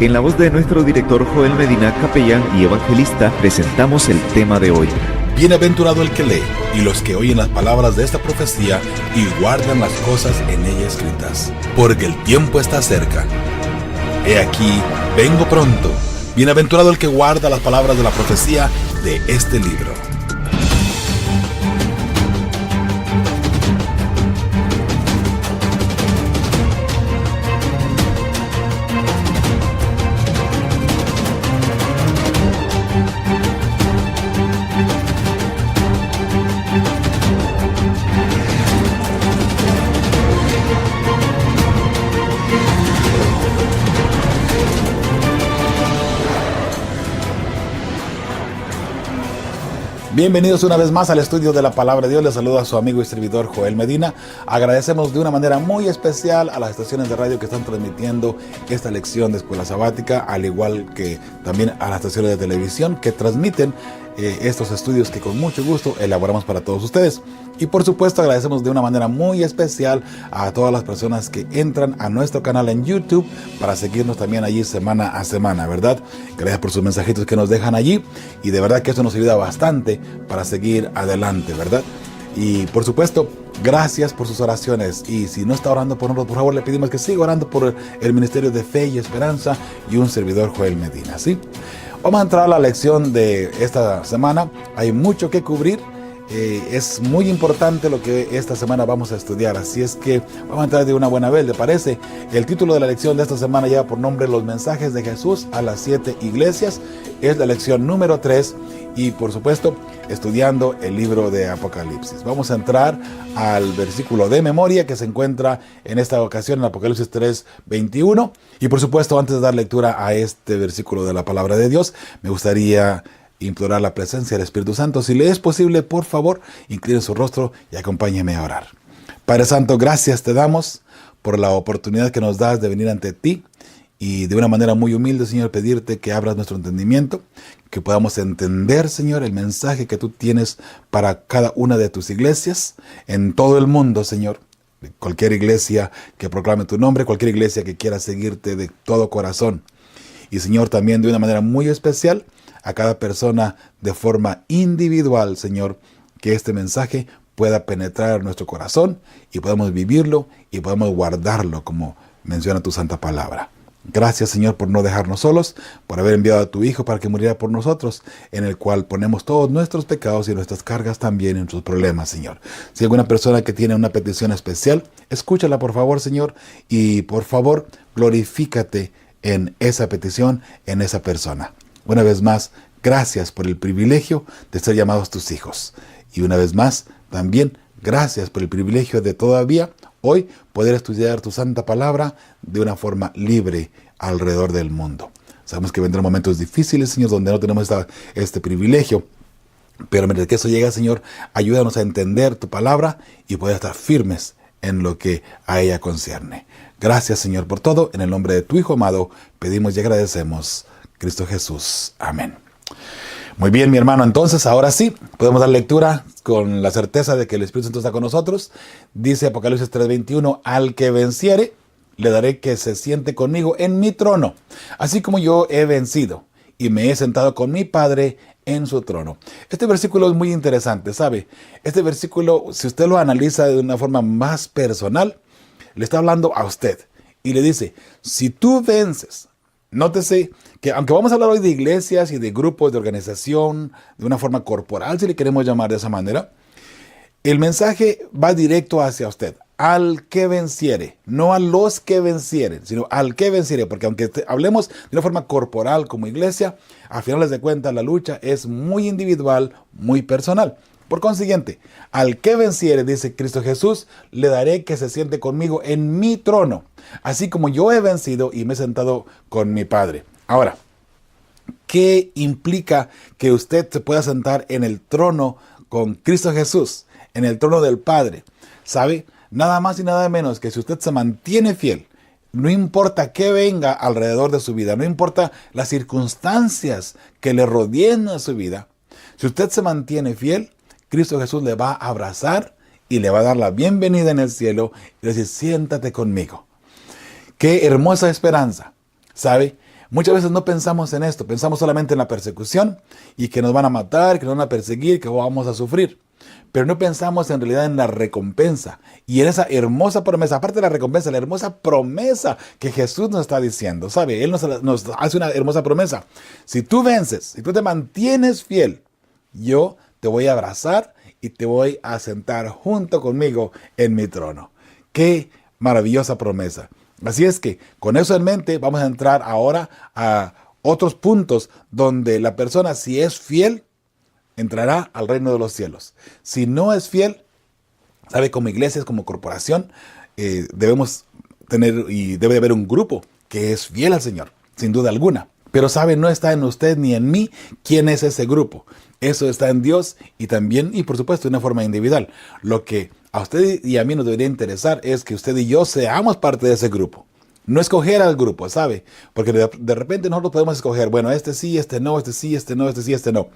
En la voz de nuestro director Joel Medina, capellán y evangelista, presentamos el tema de hoy. Bienaventurado el que lee y los que oyen las palabras de esta profecía y guardan las cosas en ella escritas, porque el tiempo está cerca. He aquí, vengo pronto. Bienaventurado el que guarda las palabras de la profecía de este libro. Bienvenidos una vez más al estudio de la Palabra de Dios. Les saluda a su amigo y servidor Joel Medina. Agradecemos de una manera muy especial a las estaciones de radio que están transmitiendo esta lección de escuela sabática, al igual que también a las estaciones de televisión que transmiten estos estudios que con mucho gusto elaboramos para todos ustedes. Y por supuesto agradecemos de una manera muy especial a todas las personas que entran a nuestro canal en YouTube para seguirnos también allí semana a semana, ¿verdad? Gracias por sus mensajitos que nos dejan allí y de verdad que eso nos ayuda bastante para seguir adelante, ¿verdad? Y por supuesto, gracias por sus oraciones. Y si no está orando por nosotros, por favor le pedimos que siga orando por el Ministerio de Fe y Esperanza y un servidor Joel Medina, ¿sí? Vamos a entrar a la lección de esta semana. Hay mucho que cubrir. Es muy importante lo que esta semana vamos a estudiar, así es que vamos a entrar de una buena vez, ¿le parece? El título de la lección de esta semana lleva por nombre Los mensajes de Jesús a las 7 iglesias. Es la lección número 3 y por supuesto estudiando el libro de Apocalipsis. Vamos a entrar al versículo de memoria que se encuentra en esta ocasión en Apocalipsis 3:21 y por supuesto antes de dar lectura a este versículo de la palabra de Dios me gustaría implorar la presencia del Espíritu Santo. Si le es posible, por favor, incline su rostro y acompáñeme a orar. Padre Santo, gracias te damos por la oportunidad que nos das de venir ante ti y de una manera muy humilde, Señor, pedirte que abras nuestro entendimiento, que podamos entender, Señor, el mensaje que tú tienes para cada una de tus iglesias en todo el mundo, Señor. Cualquier iglesia que proclame tu nombre, cualquier iglesia que quiera seguirte de todo corazón. Y, Señor, también de una manera muy especial, a cada persona de forma individual, Señor, que este mensaje pueda penetrar en nuestro corazón y podamos vivirlo y podamos guardarlo como menciona tu santa palabra. Gracias, Señor, por no dejarnos solos, por haber enviado a tu Hijo para que muriera por nosotros, en el cual ponemos todos nuestros pecados y nuestras cargas también en nuestros problemas, Señor. Si hay alguna persona que tiene una petición especial, escúchala por favor, Señor, y por favor glorifícate en esa petición, en esa persona. Una vez más, gracias por el privilegio de ser llamados tus hijos. Y una vez más, también gracias por el privilegio de todavía hoy poder estudiar tu santa palabra de una forma libre alrededor del mundo. Sabemos que vendrán momentos difíciles, Señor, donde no tenemos este privilegio. Pero mientras que eso llega, Señor, ayúdanos a entender tu palabra y poder estar firmes en lo que a ella concierne. Gracias, Señor, por todo. En el nombre de tu Hijo amado, pedimos y agradecemos. Cristo Jesús. Amén. Muy bien, mi hermano. Entonces, ahora sí, podemos dar lectura con la certeza de que el Espíritu Santo está con nosotros. Dice Apocalipsis 3:21, al que venciere, le daré que se siente conmigo en mi trono, así como yo he vencido y me he sentado con mi Padre en su trono. Este versículo es muy interesante, ¿sabe? Este versículo, si usted lo analiza de una forma más personal, le está hablando a usted y le dice, si tú vences, nótese que aunque vamos a hablar hoy de iglesias y de grupos de organización, de una forma corporal, si le queremos llamar de esa manera, el mensaje va directo hacia usted. Al que venciere, no a los que vencieren, sino al que venciere, porque aunque hablemos de una forma corporal como iglesia, a finales de cuentas la lucha es muy individual, muy personal. Por consiguiente, al que venciere, dice Cristo Jesús, le daré que se siente conmigo en mi trono, así como yo he vencido y me he sentado con mi Padre. Ahora, ¿qué implica que usted se pueda sentar en el trono con Cristo Jesús, en el trono del Padre? ¿Sabe? Nada más y nada menos que si usted se mantiene fiel, no importa qué venga alrededor de su vida, no importa las circunstancias que le rodeen a su vida, si usted se mantiene fiel, Cristo Jesús le va a abrazar y le va a dar la bienvenida en el cielo y decir, siéntate conmigo. Qué hermosa esperanza, ¿sabe? Muchas veces no pensamos en esto, pensamos solamente en la persecución y que nos van a matar, que nos van a perseguir, que vamos a sufrir. Pero no pensamos en realidad en la recompensa y en esa hermosa promesa, aparte de la recompensa, la hermosa promesa que Jesús nos está diciendo, ¿sabe? Él nos hace una hermosa promesa. Si tú vences, si tú te mantienes fiel, yo te voy a abrazar y te voy a sentar junto conmigo en mi trono. ¡Qué maravillosa promesa! Así es que con eso en mente vamos a entrar ahora a otros puntos donde la persona, si es fiel, entrará al reino de los cielos. Si no es fiel, sabe, como iglesias, como corporación, debemos tener y debe de haber un grupo que es fiel al Señor, sin duda alguna. Pero sabe, no está en usted ni en mí quién es ese grupo. Eso está en Dios y también, y por supuesto, de una forma individual. Lo que a usted y a mí nos debería interesar es que usted y yo seamos parte de ese grupo. No escoger al grupo, ¿sabe? Porque de repente nosotros podemos escoger, bueno, este sí, este no, este sí, este no, este sí, este no.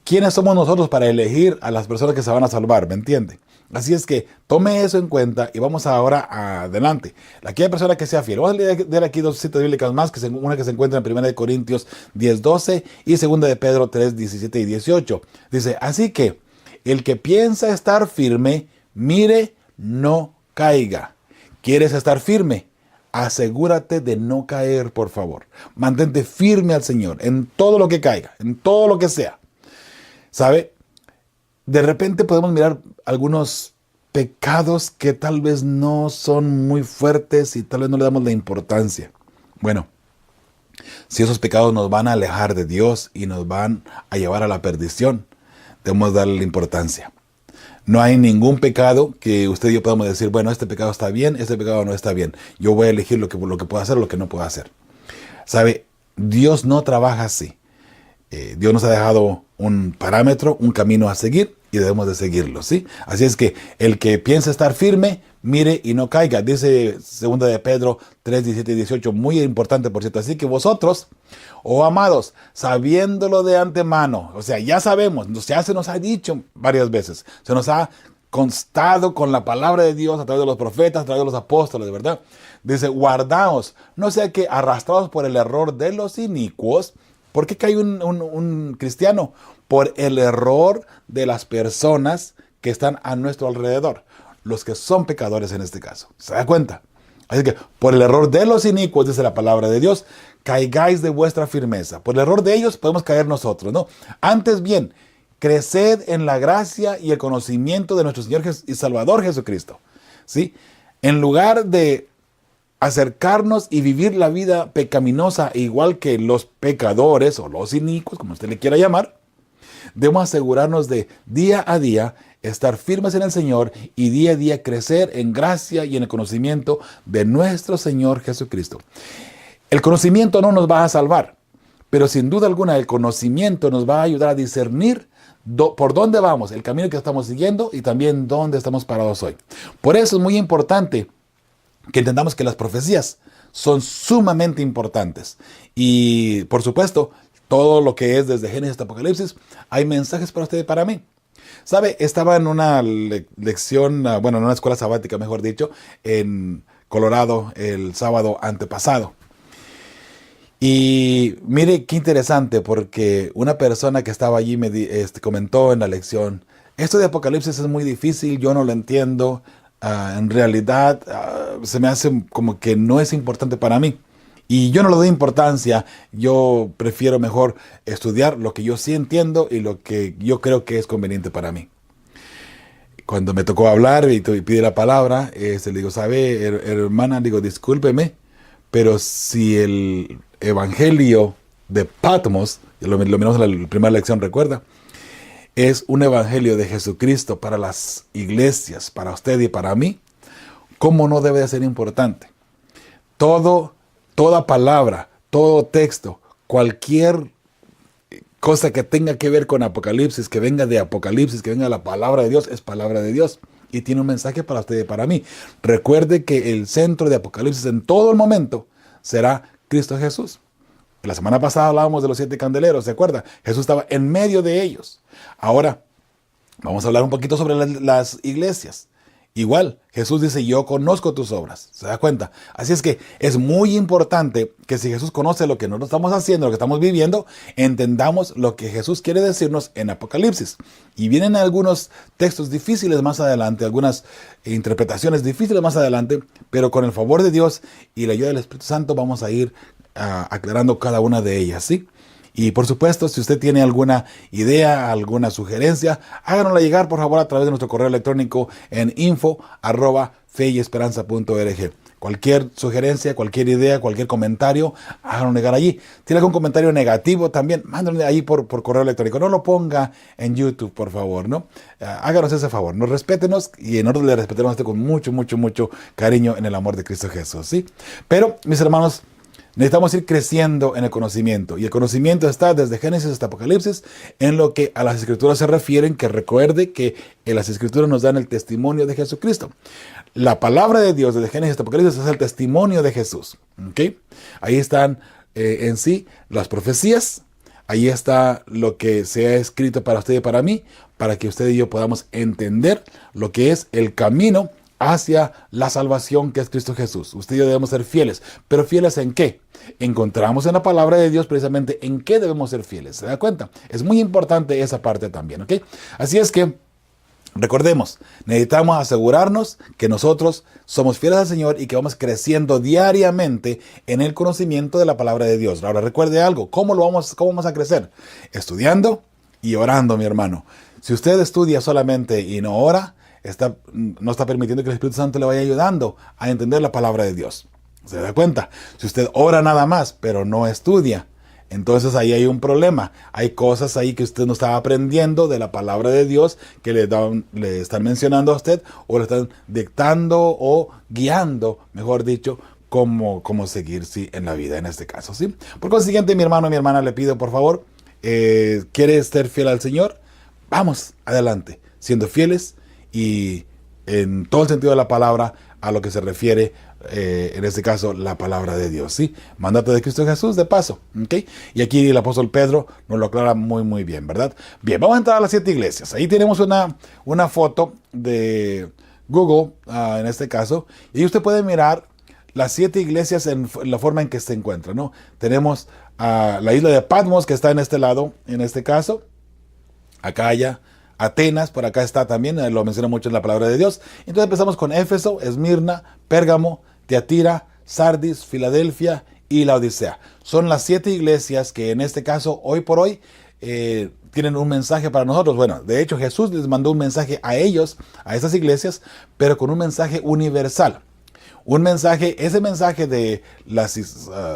¿Quiénes somos nosotros para elegir a las personas que se van a salvar? ¿Me entiende? Así es que tome eso en cuenta y vamos ahora adelante. Aquella persona que sea fiel. Vamos a leer aquí dos citas bíblicas más, una que se encuentra en 1 Corintios 10:12 y 2 de Pedro 3:17 y 18. Dice, así que el que piensa estar firme, mire, no caiga. ¿Quieres estar firme? Asegúrate de no caer, por favor. Mantente firme al Señor en todo lo que caiga, en todo lo que sea. ¿Sabe? De repente podemos mirar algunos pecados que tal vez no son muy fuertes y tal vez no le damos la importancia. Bueno, si esos pecados nos van a alejar de Dios y nos van a llevar a la perdición, debemos darle la importancia. No hay ningún pecado que usted y yo podamos decir, bueno, este pecado está bien, este pecado no está bien. Yo voy a elegir lo que puedo hacer o lo que no puedo hacer. ¿Sabe? Dios no trabaja así. Dios nos ha dejado un parámetro, un camino a seguir y debemos de seguirlo, ¿sí? Así es que el que piensa estar firme, mire y no caiga. Dice 2 de Pedro 3:17 y 18, muy importante, por cierto. Así que vosotros, oh amados, sabiéndolo de antemano, o sea, ya sabemos, ya se nos ha dicho varias veces, se nos ha constado con la palabra de Dios a través de los profetas, a través de los apóstoles, ¿verdad? Dice, guardaos, no sea que arrastrados por el error de los inicuos. ¿Por qué cae un cristiano? Por el error de las personas que están a nuestro alrededor. Los que son pecadores en este caso. ¿Se da cuenta? Así que por el error de los inicuos, dice la palabra de Dios, caigáis de vuestra firmeza. Por el error de ellos podemos caer nosotros, ¿no? Antes bien, creced en la gracia y el conocimiento de nuestro Señor y Salvador Jesucristo. ¿Sí? En lugar de acercarnos y vivir la vida pecaminosa igual que los pecadores o los inicuos, como usted le quiera llamar, debemos asegurarnos de día a día estar firmes en el Señor y día a día crecer en gracia y en el conocimiento de nuestro Señor Jesucristo. El conocimiento no nos va a salvar, pero sin duda alguna el conocimiento nos va a ayudar a discernir por dónde vamos, el camino que estamos siguiendo y también dónde estamos parados hoy. Por eso es muy importante que entendamos que las profecías son sumamente importantes. Y por supuesto, todo lo que es desde Génesis hasta Apocalipsis, hay mensajes para usted y para mí. ¿Sabe? Estaba en una lección, bueno, en una escuela sabática, mejor dicho, en Colorado el sábado antepasado. Y mire qué interesante, porque una persona que estaba allí me comentó en la lección, esto de Apocalipsis es muy difícil, yo no lo entiendo. En realidad se me hace como que no es importante para mí. Y yo no le doy importancia, yo prefiero mejor estudiar lo que yo sí entiendo y lo que yo creo que es conveniente para mí. Cuando me tocó hablar y pide la palabra, le digo, ¿sabe, hermana? Digo, discúlpeme, pero si el evangelio de Patmos, lo miramos en la primera lección, recuerda, es un evangelio de Jesucristo para las iglesias, para usted y para mí, ¿cómo no debe de ser importante? Toda palabra, todo texto, cualquier cosa que tenga que ver con Apocalipsis, que venga de Apocalipsis, que venga de la palabra de Dios, es palabra de Dios. Y tiene un mensaje para usted y para mí. Recuerde que el centro de Apocalipsis en todo el momento será Cristo Jesús. La semana pasada hablábamos de los 7 candeleros, ¿se acuerda? Jesús estaba en medio de ellos. Ahora, vamos a hablar un poquito sobre las iglesias. Igual, Jesús dice, yo conozco tus obras. ¿Se da cuenta? Así es que es muy importante que si Jesús conoce lo que nosotros estamos haciendo, lo que estamos viviendo, entendamos lo que Jesús quiere decirnos en Apocalipsis. Y vienen algunos textos difíciles más adelante, algunas interpretaciones difíciles más adelante, pero con el favor de Dios y la ayuda del Espíritu Santo vamos a ir aclarando cada una de ellas, ¿sí? Y por supuesto, si usted tiene alguna idea, alguna sugerencia, háganosla llegar por favor a través de nuestro correo electrónico en info@feyesperanza.org. Cualquier sugerencia, cualquier idea, cualquier comentario, háganos llegar allí. Tiene algún comentario negativo también, mándenlo ahí por correo electrónico. No lo ponga en YouTube, por favor, ¿no? Háganos ese favor, nos respétenos y nosotros le respetemos a usted con mucho, mucho, mucho cariño en el amor de Cristo Jesús, ¿sí? Pero, mis hermanos, necesitamos ir creciendo en el conocimiento. Y el conocimiento está desde Génesis hasta Apocalipsis en lo que a las Escrituras se refieren, que recuerde que en las Escrituras nos dan el testimonio de Jesucristo. La palabra de Dios desde Génesis hasta Apocalipsis es el testimonio de Jesús. ¿Okay? Ahí están en sí las profecías. Ahí está lo que se ha escrito para usted y para mí, para que usted y yo podamos entender lo que es el camino hacia la salvación que es Cristo Jesús. Usted y yo debemos ser fieles. ¿Pero fieles en qué? Encontramos en la palabra de Dios precisamente en qué debemos ser fieles. ¿Se da cuenta? Es muy importante esa parte también, ¿ok? Así es que recordemos, necesitamos asegurarnos que nosotros somos fieles al Señor y que vamos creciendo diariamente en el conocimiento de la palabra de Dios. Ahora recuerde algo, ¿cómo vamos a crecer? Estudiando y orando, mi hermano. Si usted estudia solamente y no ora, no está permitiendo que el Espíritu Santo le vaya ayudando a entender la palabra de Dios. ¿Se da cuenta? Si usted ora nada más, pero no estudia, entonces ahí hay un problema. Hay cosas ahí que usted no está aprendiendo de la palabra de Dios que le están mencionando a usted o le están dictando o guiando, mejor dicho, cómo seguir, sí, en la vida en este caso, ¿sí? Por consiguiente, mi hermano y mi hermana, le pido por favor, ¿quiere ser fiel al Señor? Vamos adelante, siendo fieles y en todo el sentido de la palabra a lo que se refiere, en este caso, la palabra de Dios, ¿sí? Mandato de Cristo Jesús, de paso, ¿ok? Y aquí el apóstol Pedro nos lo aclara muy, muy bien, ¿verdad? Bien, vamos a entrar a las 7 iglesias. Ahí tenemos una foto de Google, en este caso, y usted puede mirar las 7 iglesias en la forma en que se encuentran, ¿no? Tenemos la isla de Patmos, que está en este lado, en este caso, Acaya, Atenas, por acá está también, lo menciona mucho en la palabra de Dios. Entonces empezamos con Éfeso, Esmirna, Pérgamo, Tiatira, Sardis, Filadelfia y la Odisea. Son las 7 iglesias que en este caso, hoy por hoy, tienen un mensaje para nosotros. Bueno, de hecho Jesús les mandó un mensaje a ellos, a esas iglesias, pero con un mensaje universal. Ese mensaje de las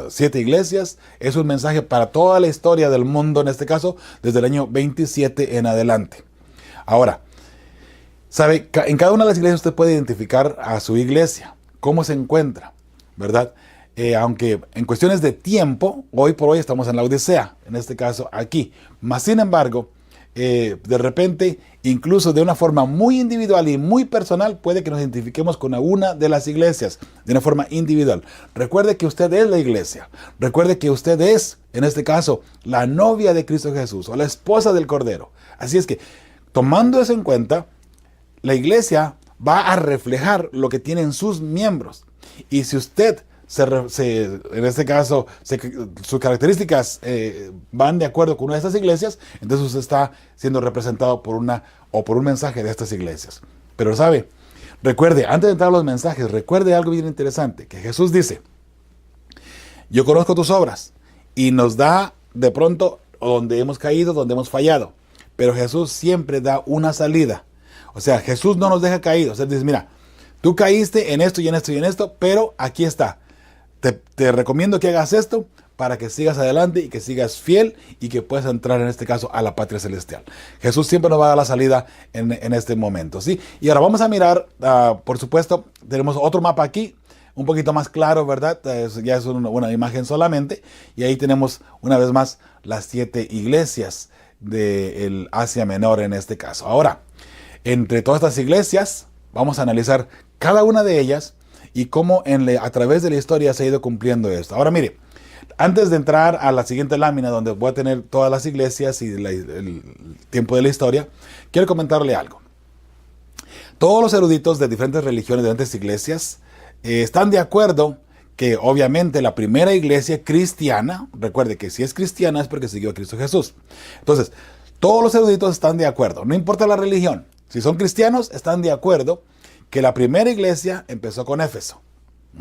7 iglesias es un mensaje para toda la historia del mundo, en este caso, desde el año 27 en adelante. Ahora, ¿sabe? En cada una de las iglesias usted puede identificar a su iglesia, cómo se encuentra, ¿verdad? Aunque en cuestiones de tiempo, hoy por hoy estamos en la Odisea, en este caso aquí. Mas, sin embargo, de repente, incluso de una forma muy individual y muy personal, puede que nos identifiquemos con una de las iglesias, de una forma individual. Recuerde que usted es la iglesia. Recuerde que usted es, en este caso, la novia de Cristo Jesús o la esposa del Cordero. Así es que, tomando eso en cuenta, la iglesia va a reflejar lo que tienen sus miembros. Y si usted, en este caso, sus características van de acuerdo con una de estas iglesias, entonces usted está siendo representado por un mensaje de estas iglesias. Pero sabe, recuerde, antes de entrar a los mensajes, recuerde algo bien interesante, que Jesús dice, yo conozco tus obras, y nos da de pronto donde hemos caído, donde hemos fallado. Pero Jesús siempre da una salida. O sea, Jesús no nos deja caídos. Él dice, mira, tú caíste en esto y en esto y en esto, pero aquí está. Te recomiendo que hagas esto para que sigas adelante y que sigas fiel y que puedas entrar, en este caso, a la patria celestial. Jesús siempre nos va a dar la salida en este momento, ¿sí? Y ahora vamos a mirar, por supuesto, tenemos otro mapa aquí, un poquito más claro, ¿verdad? Ya es una imagen solamente. Y ahí tenemos, una vez más, las 7 iglesias del Asia Menor en este caso. Ahora, entre todas estas iglesias, vamos a analizar cada una de ellas y cómo a través de la historia se ha ido cumpliendo esto. Ahora mire, antes de entrar a la siguiente lámina donde voy a tener todas las iglesias y el tiempo de la historia, quiero comentarle algo. Todos los eruditos de diferentes religiones, de diferentes iglesias, están de acuerdo que obviamente la primera iglesia cristiana, recuerde que si es cristiana es porque siguió a Cristo Jesús. Entonces, todos los eruditos están de acuerdo, no importa la religión. Si son cristianos, están de acuerdo que la primera iglesia empezó con Éfeso,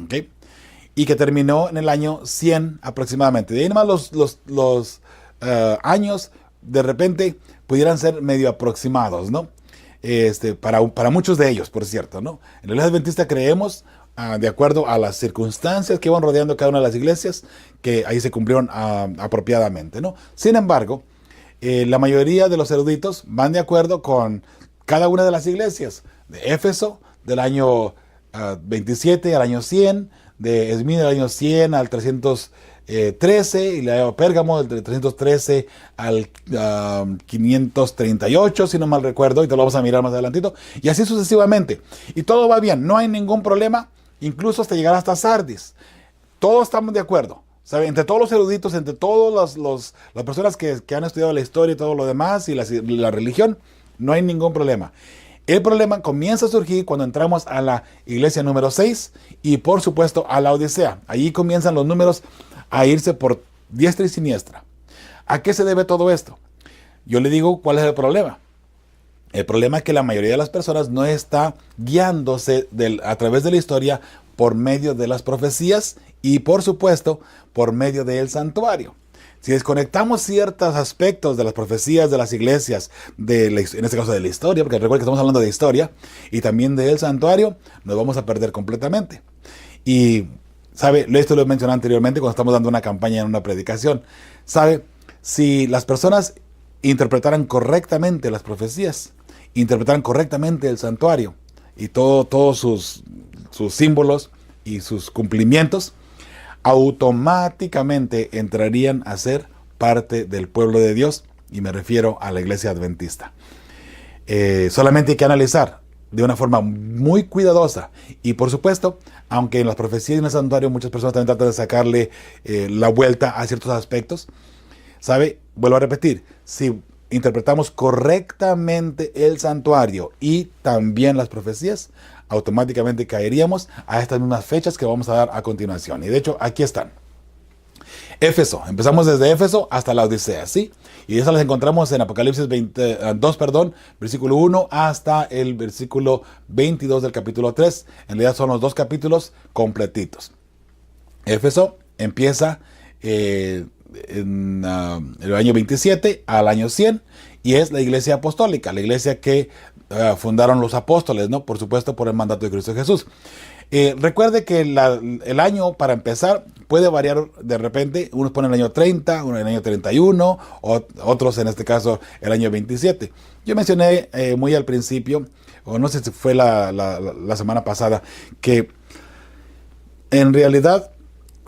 ¿okay? Y que terminó en el año 100 aproximadamente. De ahí nomás los años de repente pudieran ser medio aproximados, ¿no? Para muchos de ellos, por cierto, ¿no? En la Iglesia Adventista creemos, de acuerdo a las circunstancias que iban rodeando cada una de las iglesias, que ahí se cumplieron apropiadamente, ¿no? Sin embargo, la mayoría de los eruditos van de acuerdo con cada una de las iglesias, de Éfeso, del año 27 al año 100, de Esmirna del año 100 al 313, y la de Pérgamo del 313 al 538, si no mal recuerdo, y te lo vamos a mirar más adelantito, y así sucesivamente. Y todo va bien, no hay ningún problema, incluso hasta llegar hasta Sardis. Todos estamos de acuerdo, ¿sabe? Entre todos los eruditos, entre todas las personas que han estudiado la historia y todo lo demás, y la religión, no hay ningún problema. El problema comienza a surgir cuando entramos a la iglesia número 6 y por supuesto a la Odisea. Allí comienzan los números a irse por diestra y siniestra. ¿A qué se debe todo esto? Yo le digo cuál es el problema. El problema es que la mayoría de las personas no está guiándose a través de la historia por medio de las profecías y por supuesto por medio del santuario. Si desconectamos ciertos aspectos de las profecías de las iglesias, en este caso de la historia, porque recuerden que estamos hablando de historia, y también del santuario, nos vamos a perder completamente. Y, ¿sabe? Esto lo he mencionado anteriormente cuando estamos dando una campaña en una predicación. ¿Sabe? Si las personas interpretaran correctamente las profecías, interpretaran correctamente el santuario y todos sus símbolos y sus cumplimientos, automáticamente entrarían a ser parte del pueblo de Dios, y me refiero a la iglesia adventista. Solamente hay que analizar de una forma muy cuidadosa, y por supuesto, aunque en las profecías y en el santuario muchas personas también tratan de sacarle la vuelta a ciertos aspectos, ¿sabe? Vuelvo a repetir, si interpretamos correctamente el santuario y también las profecías, automáticamente caeríamos a estas mismas fechas que vamos a dar a continuación. Y de hecho, aquí están. Éfeso, empezamos desde Éfeso hasta la Odisea, ¿sí? Y esas las encontramos en Apocalipsis 2, versículo 1 hasta el versículo 22 del capítulo 3. En realidad son los dos capítulos completitos. Éfeso empieza en el año 27 al año 100 y es la iglesia apostólica, la iglesia que fundaron los apóstoles, ¿no? Por supuesto, por el mandato de Cristo Jesús. Recuerde que el año para empezar puede variar de repente. Unos ponen el año 30, unos el año 31, otros en este caso el año 27. Yo mencioné muy al principio, o no sé si fue la semana pasada, que en realidad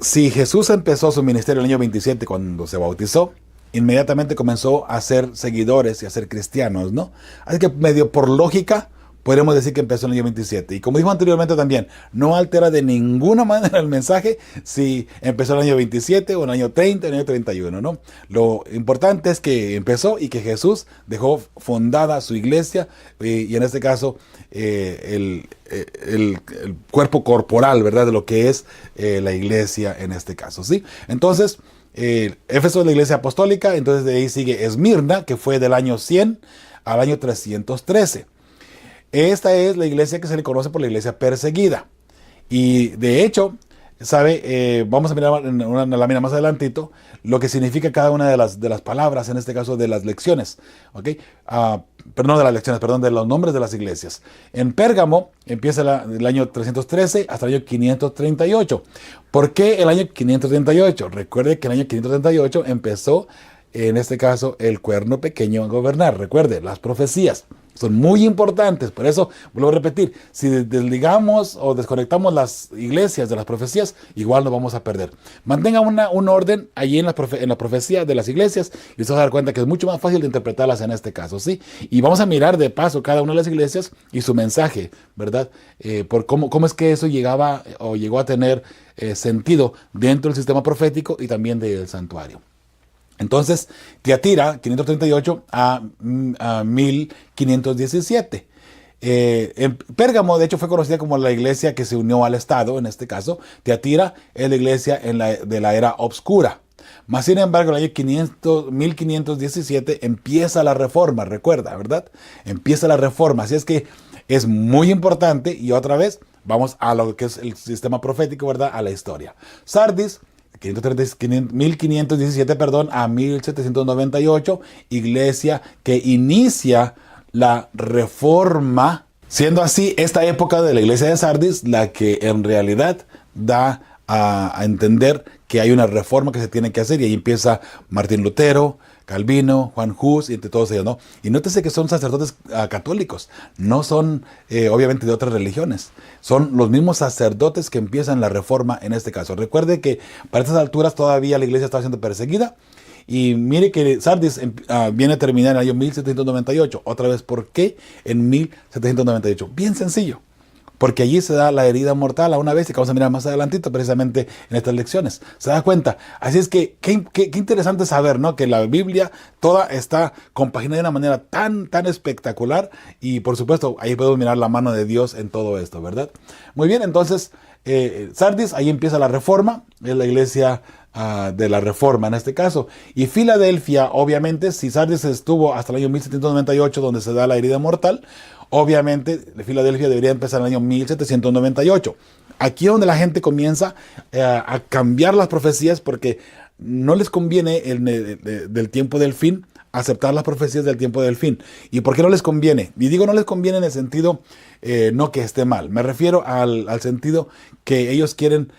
si Jesús empezó su ministerio el año 27 cuando se bautizó, inmediatamente comenzó a ser seguidores y a ser cristianos, ¿no? Así que medio por lógica podríamos decir que empezó en el año 27. Y como dijo anteriormente también, no altera de ninguna manera el mensaje si empezó en el año 27 o en el año 30 o en el año 31, ¿no? Lo importante es que empezó y que Jesús dejó fundada su iglesia y en este caso el cuerpo corporal, ¿verdad? De lo que es la iglesia en este caso, ¿sí? Entonces, Éfeso es la iglesia apostólica, entonces de ahí sigue Esmirna, que fue del año 100 al año 313. Esta es la iglesia que se le conoce por la iglesia perseguida. Y de hecho, ¿sabe? Vamos a mirar en una lámina más adelantito lo que significa cada una de las palabras, en este caso de las lecciones. ¿Ok? Perdón, de las lecciones, perdón, de los nombres de las iglesias. En Pérgamo empieza el año 313 hasta el año 538. ¿Por qué el año 538? Recuerde que el año 538 empezó, en este caso, el cuerno pequeño a gobernar. Recuerde, las profecías son muy importantes, por eso vuelvo a repetir, si desligamos o desconectamos las iglesias de las profecías, igual nos vamos a perder. Mantenga un orden allí en la profecía de las iglesias y usted va a dar cuenta que es mucho más fácil de interpretarlas en este caso, ¿sí? Y vamos a mirar de paso cada una de las iglesias y su mensaje, ¿verdad? Por cómo es que eso llegaba o llegó a tener sentido dentro del sistema profético y también del santuario. Entonces, Tiatira, 538 a 1517. En Pérgamo, de hecho, fue conocida como la iglesia que se unió al Estado, en este caso. Tiatira es la iglesia de la era obscura. Mas, sin embargo, en el año 1517 empieza la reforma, recuerda, ¿verdad? Empieza la reforma, así es que es muy importante, y otra vez vamos a lo que es el sistema profético, ¿verdad? A la historia. Sardis, 1517, a 1798, iglesia que inicia la reforma, siendo así esta época de la iglesia de Sardis la que en realidad da a entender que hay una reforma que se tiene que hacer, y ahí empieza Martín Lutero, Calvino, Juan Hus, y entre todos ellos, ¿no? Y nótese que son sacerdotes católicos, no son obviamente de otras religiones, son los mismos sacerdotes que empiezan la reforma en este caso. Recuerde que para estas alturas todavía la iglesia estaba siendo perseguida, y mire que Sardis viene a terminar en el año 1798. Otra vez, ¿por qué en 1798? Bien sencillo. Porque allí se da la herida mortal a una vez, y que vamos a mirar más adelantito precisamente en estas lecciones. ¿Se da cuenta? Así es que qué interesante saber, ¿no? Que la Biblia toda está compaginada de una manera tan espectacular, y por supuesto ahí podemos mirar la mano de Dios en todo esto, ¿verdad? Muy bien, entonces Sardis, ahí empieza la reforma, es la iglesia de la reforma en este caso. Y Filadelfia, obviamente, si Sardis estuvo hasta el año 1798 donde se da la herida mortal, obviamente Filadelfia debería empezar en el año 1798. Aquí es donde la gente comienza a cambiar las profecías, porque no les conviene del tiempo del fin aceptar las profecías del tiempo del fin. ¿Y por qué no les conviene? Y digo no les conviene en el sentido no que esté mal, me refiero al sentido que ellos quieren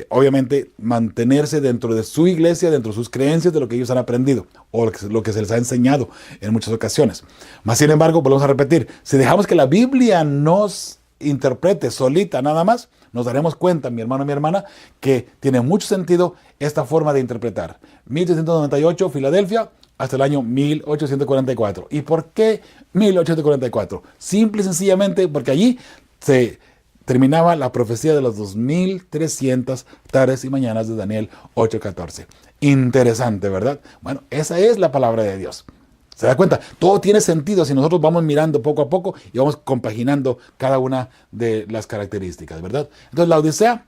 obviamente mantenerse dentro de su iglesia, dentro de sus creencias, de lo que ellos han aprendido o lo que se les ha enseñado en muchas ocasiones. Mas, sin embargo, volvemos a repetir, si dejamos que la Biblia nos interprete solita nada más, nos daremos cuenta, mi hermano y mi hermana, que tiene mucho sentido esta forma de interpretar. 1798, Filadelfia, hasta el año 1844. ¿Y por qué 1844? Simple y sencillamente porque allí se terminaba la profecía de los 2300 tardes y mañanas de Daniel 8:14. Interesante, ¿verdad? Bueno, esa es la palabra de Dios. ¿Se da cuenta? Todo tiene sentido si nosotros vamos mirando poco a poco y vamos compaginando cada una de las características, ¿verdad? Entonces la Odisea,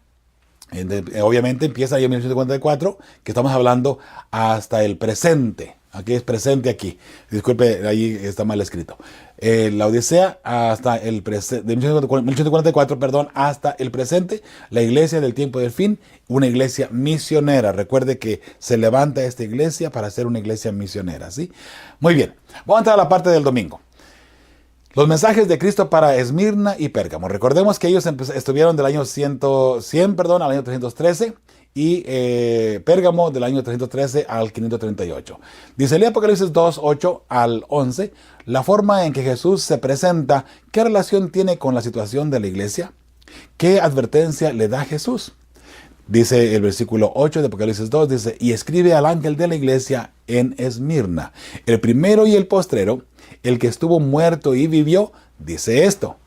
obviamente empieza ahí en 1844, que estamos hablando hasta el presente. Aquí es presente aquí. Disculpe, ahí está mal escrito. La Odisea hasta el presente, de 1844, hasta el presente, la iglesia del tiempo del fin, una iglesia misionera. Recuerde que se levanta esta iglesia para ser una iglesia misionera, ¿sí? Muy bien, vamos a entrar a la parte del domingo. Los mensajes de Cristo para Esmirna y Pérgamo. Recordemos que ellos estuvieron del año 100, al año 313, y Pérgamo del año 313 al 538. Dice el Apocalipsis 2, 8 al 11, la forma en que Jesús se presenta, ¿qué relación tiene con la situación de la iglesia? ¿Qué advertencia le da Jesús? Dice el versículo 8 de Apocalipsis 2, dice, y escribe al ángel de la iglesia en Esmirna, el primero y el postrero, el que estuvo muerto y vivió, dice esto: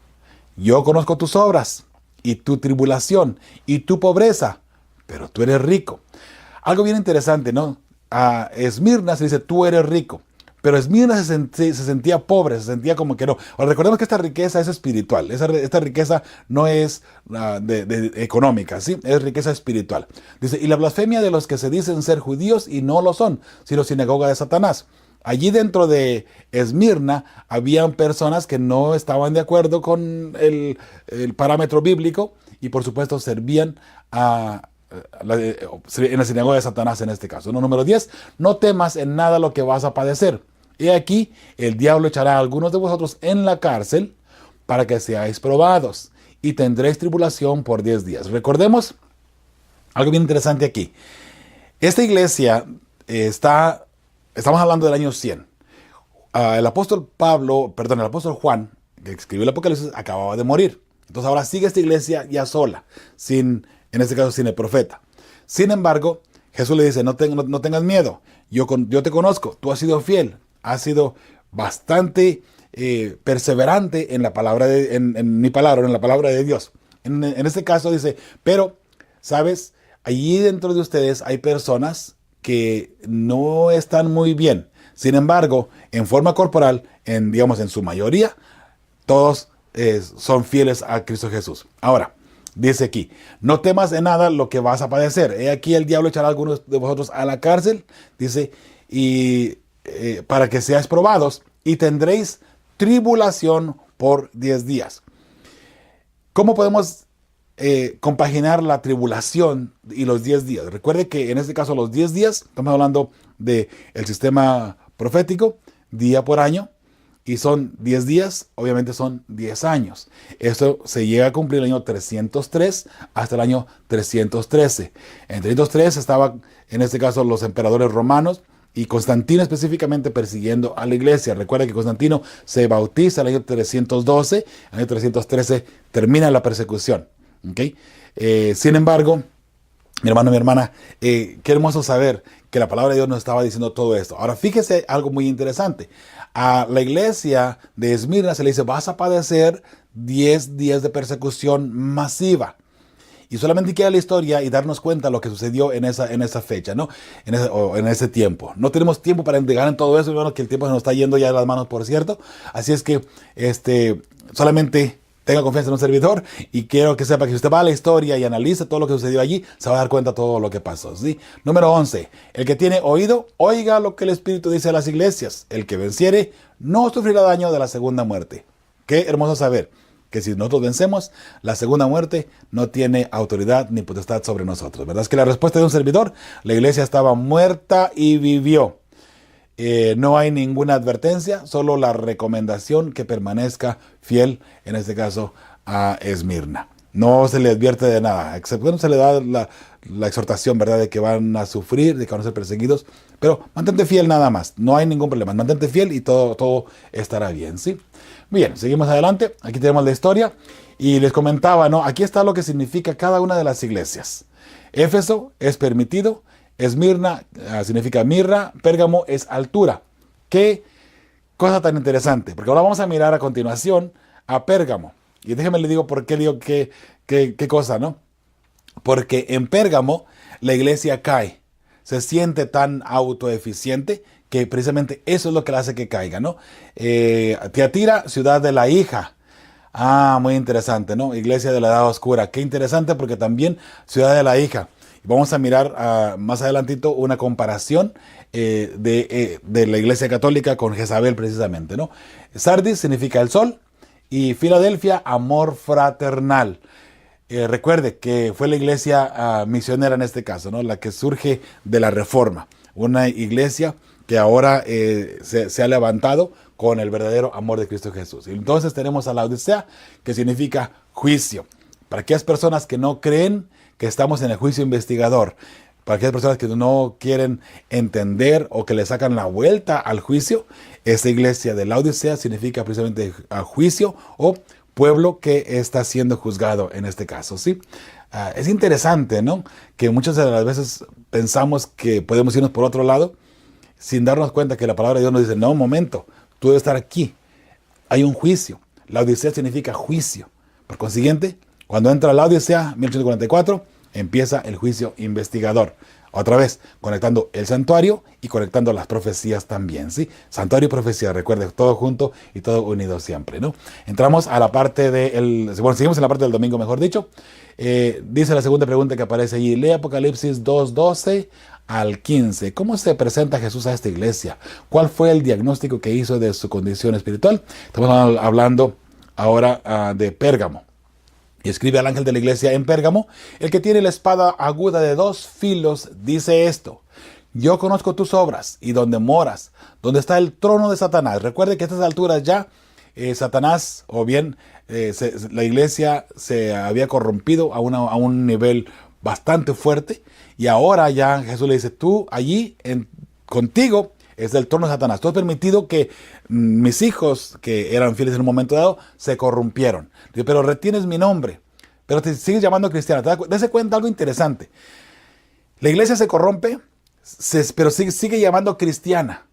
yo conozco tus obras y tu tribulación y tu pobreza, pero tú eres rico. Algo bien interesante, ¿no? A Esmirna se dice, tú eres rico. Pero Esmirna se sentía pobre, se sentía como que no. Ahora, recordemos que esta riqueza es espiritual. Esta riqueza no es económica, ¿sí? Es riqueza espiritual. Dice, y la blasfemia de los que se dicen ser judíos y no lo son, sino sinagoga de Satanás. Allí dentro de Esmirna habían personas que no estaban de acuerdo con el parámetro bíblico, y por supuesto servían en la sinagoga de Satanás en este caso. Número 10, no temas en nada lo que vas a padecer. He aquí, el diablo echará a algunos de vosotros en la cárcel para que seáis probados, y tendréis tribulación por 10 días. Recordemos algo bien interesante aquí. Esta iglesia estamos hablando del año 100. El apóstol Juan, que escribió el Apocalipsis, acababa de morir. Entonces ahora sigue esta iglesia ya sola, en este caso sin el profeta. Sin embargo, Jesús le dice, no tengas miedo, yo te conozco, tú has sido fiel, has sido bastante perseverante en la palabra en mi palabra, en la palabra de Dios. En este caso dice, pero, ¿sabes? Allí dentro de ustedes hay personas que no están muy bien. Sin embargo, en forma corporal, en su mayoría, todos son fieles a Cristo Jesús. Ahora, dice aquí, no temas en nada lo que vas a padecer. He aquí el diablo echará a algunos de vosotros a la cárcel, dice, y para que seáis probados, y tendréis tribulación por 10 días. ¿Cómo podemos compaginar la tribulación y los 10 días? Recuerde que en este caso los 10 días, estamos hablando del sistema profético, día por año, y son 10 días, obviamente son 10 años. Esto se llega a cumplir el año 303 hasta el año 313. En 303 estaban, en este caso, los emperadores romanos y Constantino específicamente persiguiendo a la iglesia. Recuerda que Constantino se bautiza en el año 312, en el año 313 termina la persecución. ¿Okay? Sin embargo, mi hermano, mi hermana, qué hermoso saber que la palabra de Dios nos estaba diciendo todo esto. Ahora, fíjese algo muy interesante. A la iglesia de Esmirna se le dice, vas a padecer 10 días de persecución masiva. Y solamente queda la historia y darnos cuenta de lo que sucedió en esa fecha, ¿no? En ese tiempo. No tenemos tiempo para entregar en todo eso, hermano, que el tiempo se nos está yendo ya de las manos, por cierto. Así es que solamente tenga confianza en un servidor y quiero que sepa que si usted va a la historia y analiza todo lo que sucedió allí, se va a dar cuenta de todo lo que pasó, ¿sí? Número 11. El que tiene oído, oiga lo que el Espíritu dice a las iglesias. El que venciere no sufrirá daño de la segunda muerte. Qué hermoso saber que si nosotros vencemos, la segunda muerte no tiene autoridad ni potestad sobre nosotros. ¿Verdad? Es que la respuesta de un servidor, la iglesia estaba muerta y vivió. No hay ninguna advertencia, solo la recomendación que permanezca fiel, en este caso, a Esmirna. No se le advierte de nada, excepto cuando se le da la exhortación, ¿verdad?, de que van a sufrir, de que van a ser perseguidos, pero mantente fiel nada más, no hay ningún problema, mantente fiel y todo estará bien, ¿sí? Bien, seguimos adelante, aquí tenemos la historia, y les comentaba, ¿no? Aquí está lo que significa cada una de las iglesias. Éfeso es permitido, Esmirna significa mirra, Pérgamo es altura. Qué cosa tan interesante, porque ahora vamos a mirar a continuación a Pérgamo. Y déjeme le digo por qué digo qué cosa, ¿no? Porque en Pérgamo la iglesia cae, se siente tan autoeficiente que precisamente eso es lo que le hace que caiga, ¿no? Tiatira, ciudad de la hija. Ah, muy interesante, ¿no? Iglesia de la edad oscura. Qué interesante porque también ciudad de la hija. Vamos a mirar más adelantito una comparación de la iglesia católica con Jezabel precisamente, ¿no? Sardis significa el sol y Filadelfia, amor fraternal. Recuerde que fue la iglesia misionera en este caso, ¿no? La que surge de la Reforma. Una iglesia que ahora se ha levantado con el verdadero amor de Cristo Jesús. Y entonces tenemos a la Odisea, que significa juicio. Para aquellas personas que no creen que estamos en el juicio investigador, para aquellas personas que no quieren entender o que le sacan la vuelta al juicio, esta iglesia de la Odisea significa precisamente a juicio o pueblo que está siendo juzgado en este caso, ¿sí? Es interesante, ¿no? Que muchas de las veces pensamos que podemos irnos por otro lado sin darnos cuenta que la palabra de Dios nos dice, no, un momento, tú debes estar aquí. Hay un juicio. La Odisea significa juicio. Por consiguiente, cuando entra la Odisea, 1844, empieza el juicio investigador. Otra vez, conectando el santuario y conectando las profecías también, ¿sí? Santuario y profecía, recuerde, todo junto y todo unido siempre, ¿no? Entramos a la parte seguimos en la parte del domingo, mejor dicho. Dice la segunda pregunta que aparece allí, lee Apocalipsis 2:12 al 15. ¿Cómo se presenta Jesús a esta iglesia? ¿Cuál fue el diagnóstico que hizo de su condición espiritual? Estamos hablando ahora de Pérgamo. Y escribe al ángel de la iglesia en Pérgamo, el que tiene la espada aguda de 2 filos, dice esto: yo conozco tus obras y donde moras, donde está el trono de Satanás. Recuerde que a estas alturas ya Satanás, o bien la iglesia se había corrompido a un nivel bastante fuerte, y ahora ya Jesús le dice, tú allí, contigo, es el trono de Satanás. Tú has permitido que mis hijos, que eran fieles en un momento dado, se corrompieron. Digo, pero retienes mi nombre, pero te sigues llamando cristiano. Dese cuenta algo interesante. La iglesia se corrompe, pero sigue llamando cristiana.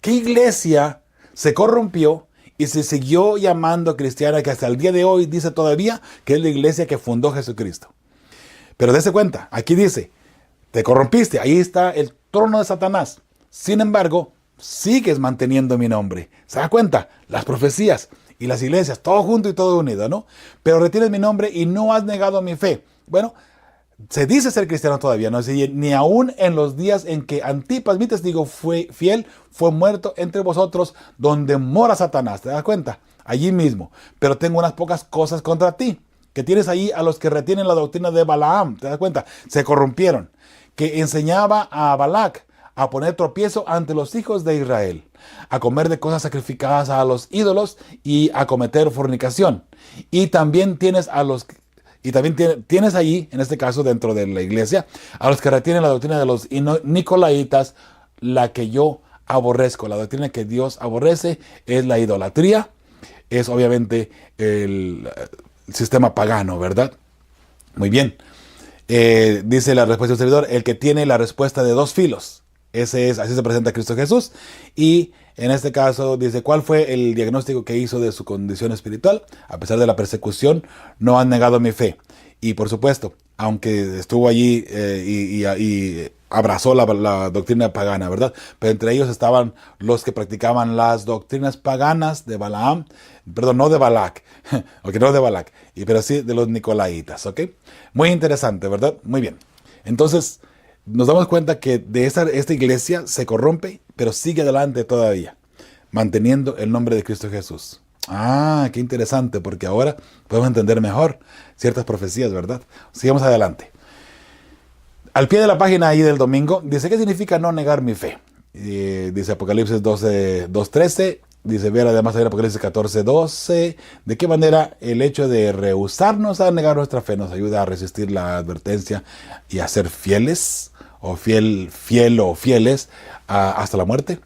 ¿Qué iglesia se corrompió y se siguió llamando cristiana, que hasta el día de hoy dice todavía que es la iglesia que fundó Jesucristo? Pero dese cuenta, aquí dice, te corrompiste, ahí está el trono de Satanás. Sin embargo, sigues manteniendo mi nombre. ¿Se da cuenta? Las profecías. y las iglesias, todo junto y todo unido, ¿no? Pero retienes mi nombre y no has negado mi fe. Bueno, se dice ser cristiano todavía, ¿no? Ni aún en los días en que Antipas, mi testigo fue fiel, fue muerto entre vosotros, donde mora Satanás. ¿Te das cuenta? Allí mismo. Pero tengo unas pocas cosas contra ti, que tienes ahí a los que retienen la doctrina de Balaam. ¿Te das cuenta? Se corrompieron. Que enseñaba a Balac a poner tropiezo ante los hijos de Israel, a comer de cosas sacrificadas a los ídolos y a cometer fornicación. Y también tienes tienes allí, en este caso dentro de la iglesia, a los que retienen la doctrina de los nicolaitas, la que yo aborrezco. La doctrina que Dios aborrece es la idolatría, es obviamente el sistema pagano, ¿verdad? Muy bien. Dice la respuesta del servidor, el que tiene la respuesta de dos filos. Así se presenta Cristo Jesús. Y en este caso dice, ¿cuál fue el diagnóstico que hizo de su condición espiritual? A pesar de la persecución, no han negado mi fe. Y por supuesto, aunque estuvo allí y abrazó la doctrina pagana, ¿verdad? Pero entre ellos estaban los que practicaban las doctrinas paganas de Balaam, perdón, no de Balac, okay, no de Balac, pero sí de los nicolaitas, ¿ok? Muy interesante, ¿verdad? Muy bien. Entonces, nos damos cuenta que de esta iglesia se corrompe, pero sigue adelante todavía, manteniendo el nombre de Cristo Jesús. Ah, qué interesante, porque ahora podemos entender mejor ciertas profecías, ¿verdad? Sigamos adelante. Al pie de la página ahí del domingo, dice, ¿qué significa no negar mi fe? Dice Apocalipsis 2:13, dice, ver además también Apocalipsis 14:12, de qué manera el hecho de rehusarnos a negar nuestra fe nos ayuda a resistir la advertencia y a ser fieles, o fiel o fieles hasta la muerte.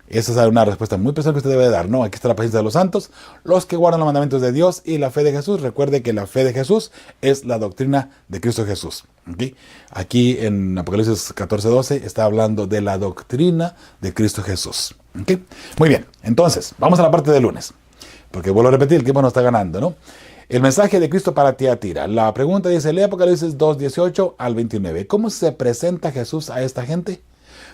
Esa es una respuesta muy personal que usted debe dar, ¿no? Aquí está la paciencia de los santos, los que guardan los mandamientos de Dios y la fe de Jesús. Recuerde que la fe de Jesús es la doctrina de Cristo Jesús. ¿Okay? Aquí en Apocalipsis 14:12 está hablando de la doctrina de Cristo Jesús. ¿Okay? Muy bien, entonces, vamos a la parte del lunes. Porque vuelvo a repetir, el tiempo nos está ganando, ¿no? El mensaje de Cristo para Tiatira. La pregunta dice, lee Apocalipsis 2:18 al 29. ¿Cómo se presenta Jesús a esta gente?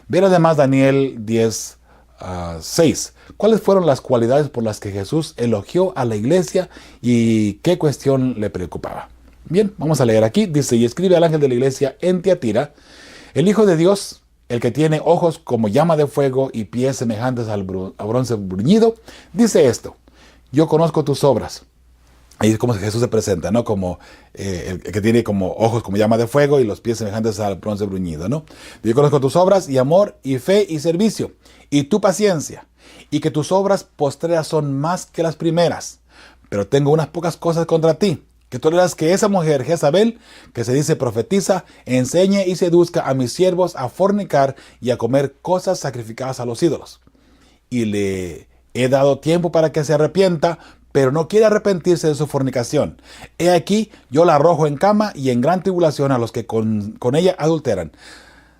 Ver además Daniel 10:6. ¿Cuáles fueron las cualidades por las que Jesús elogió a la iglesia y qué cuestión le preocupaba? Bien, vamos a leer aquí. Dice, y escribe al ángel de la iglesia en Tiatira, el Hijo de Dios, el que tiene ojos como llama de fuego y pies semejantes a bronce bruñido, dice esto, yo conozco tus obras. Ahí es como Jesús se presenta, ¿no? Como el que tiene como ojos como llama de fuego y los pies semejantes al bronce bruñido, ¿no? Yo conozco tus obras y amor y fe y servicio y tu paciencia y que tus obras postreras son más que las primeras. Pero tengo unas pocas cosas contra ti, que toleras que esa mujer Jezabel, que se dice profetiza, enseñe y seduzca a mis siervos a fornicar y a comer cosas sacrificadas a los ídolos. Y le he dado tiempo para que se arrepienta, pero no quiere arrepentirse de su fornicación. He aquí, yo la arrojo en cama y en gran tribulación a los que con ella adulteran,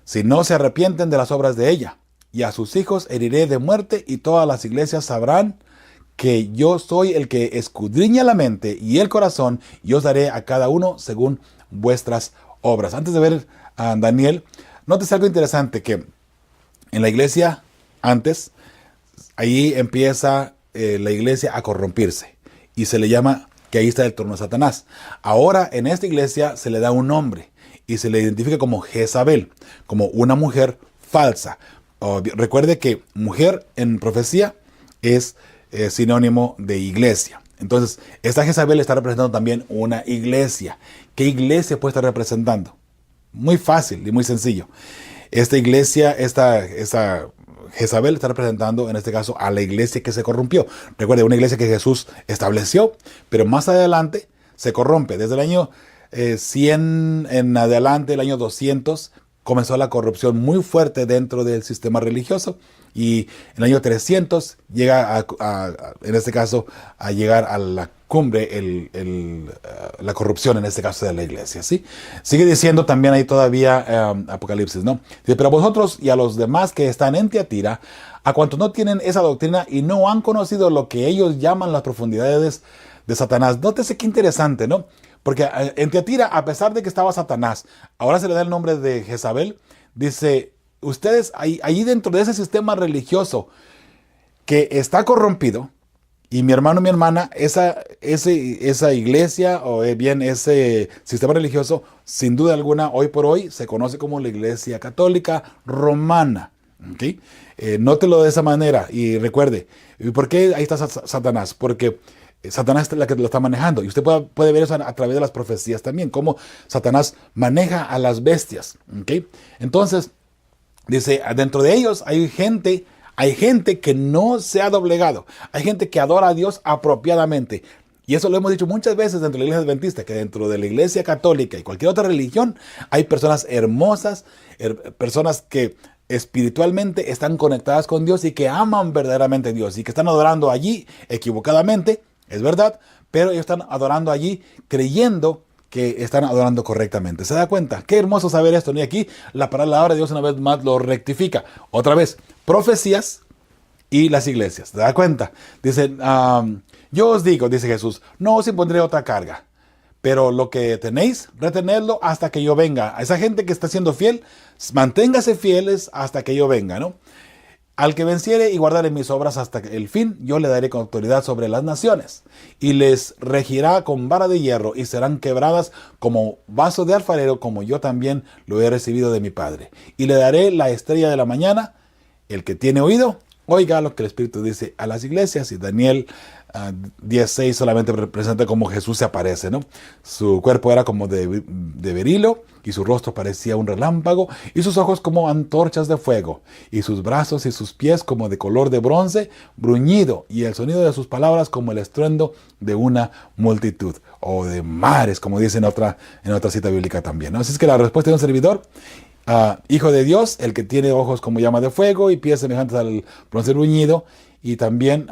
si no se arrepienten de las obras de ella. Y a sus hijos heriré de muerte, y todas las iglesias sabrán que yo soy el que escudriña la mente y el corazón, y os daré a cada uno según vuestras obras. Antes de ver a Daniel, nótese algo interesante, que en la iglesia antes, ahí empieza la iglesia a corrompirse y se le llama que ahí está el trono de Satanás. Ahora en esta iglesia se le da un nombre y se le identifica como Jezabel, como una mujer falsa. Recuerde que mujer en profecía es sinónimo de iglesia. Entonces, esta Jezabel está representando también una iglesia. ¿Qué iglesia puede estar representando? Muy fácil y muy sencillo. Esta iglesia, esta Jezabel está representando en este caso a la iglesia que se corrompió. Recuerde, una iglesia que Jesús estableció, pero más adelante se corrompe. Desde el año 100 en adelante, el año 200, comenzó la corrupción muy fuerte dentro del sistema religioso. Y en el año 300 llega en este caso a llegar a la cumbre la corrupción, en este caso de la iglesia, ¿sí? Sigue diciendo también ahí todavía Apocalipsis, ¿no? Dice, pero a vosotros y a los demás que están en Tiatira, a cuantos no tienen esa doctrina y no han conocido lo que ellos llaman las profundidades de Satanás. Nótese qué interesante, ¿no? Porque en Tiatira, a pesar de que estaba Satanás, ahora se le da el nombre de Jezabel, dice, ustedes ahí dentro de ese sistema religioso que está corrompido Y mi hermano, mi hermana, esa iglesia o bien ese sistema religioso, sin duda alguna, hoy por hoy se conoce como la Iglesia Católica Romana. ¿Okay? Nótelo de esa manera y recuerde, ¿y por qué ahí está Satanás? Porque Satanás es la que lo está manejando. Y usted puede ver eso a través de las profecías también, cómo Satanás maneja a las bestias. ¿Okay? Entonces, dice, dentro de ellos hay gente que no se ha doblegado. Hay gente que adora a Dios apropiadamente. Y eso lo hemos dicho muchas veces dentro de la iglesia adventista, que dentro de la iglesia católica y cualquier otra religión hay personas hermosas, personas que espiritualmente están conectadas con Dios y que aman verdaderamente a Dios y que están adorando allí equivocadamente, es verdad, pero ellos están adorando allí creyendo que están adorando correctamente. ¿Se da cuenta? Qué hermoso saber esto. Y aquí la palabra de Dios una vez más lo rectifica. Otra vez, profecías y las iglesias. ¿Se da cuenta? Dice, yo os digo, dice Jesús, no os impondré otra carga, pero lo que tenéis, retenedlo hasta que yo venga. A esa gente que está siendo fiel, manténgase fieles hasta que yo venga, ¿no? Al que venciere y guardare mis obras hasta el fin, yo le daré con autoridad sobre las naciones, y les regirá con vara de hierro, y serán quebradas como vaso de alfarero, como yo también lo he recibido de mi Padre. Y le daré la estrella de la mañana. El que tiene oído, oiga lo que el Espíritu dice a las iglesias. Y Daniel 10:6 solamente representa cómo Jesús se aparece, ¿no? Su cuerpo era como de berilo, y su rostro parecía un relámpago, y sus ojos como antorchas de fuego, y sus brazos y sus pies como de color de bronce bruñido, y el sonido de sus palabras como el estruendo de una multitud, o de mares, como dice en otra cita bíblica también, ¿no? Así es que la respuesta de un servidor: Hijo de Dios, el que tiene ojos como llama de fuego y pies semejantes al bronce bruñido. Y también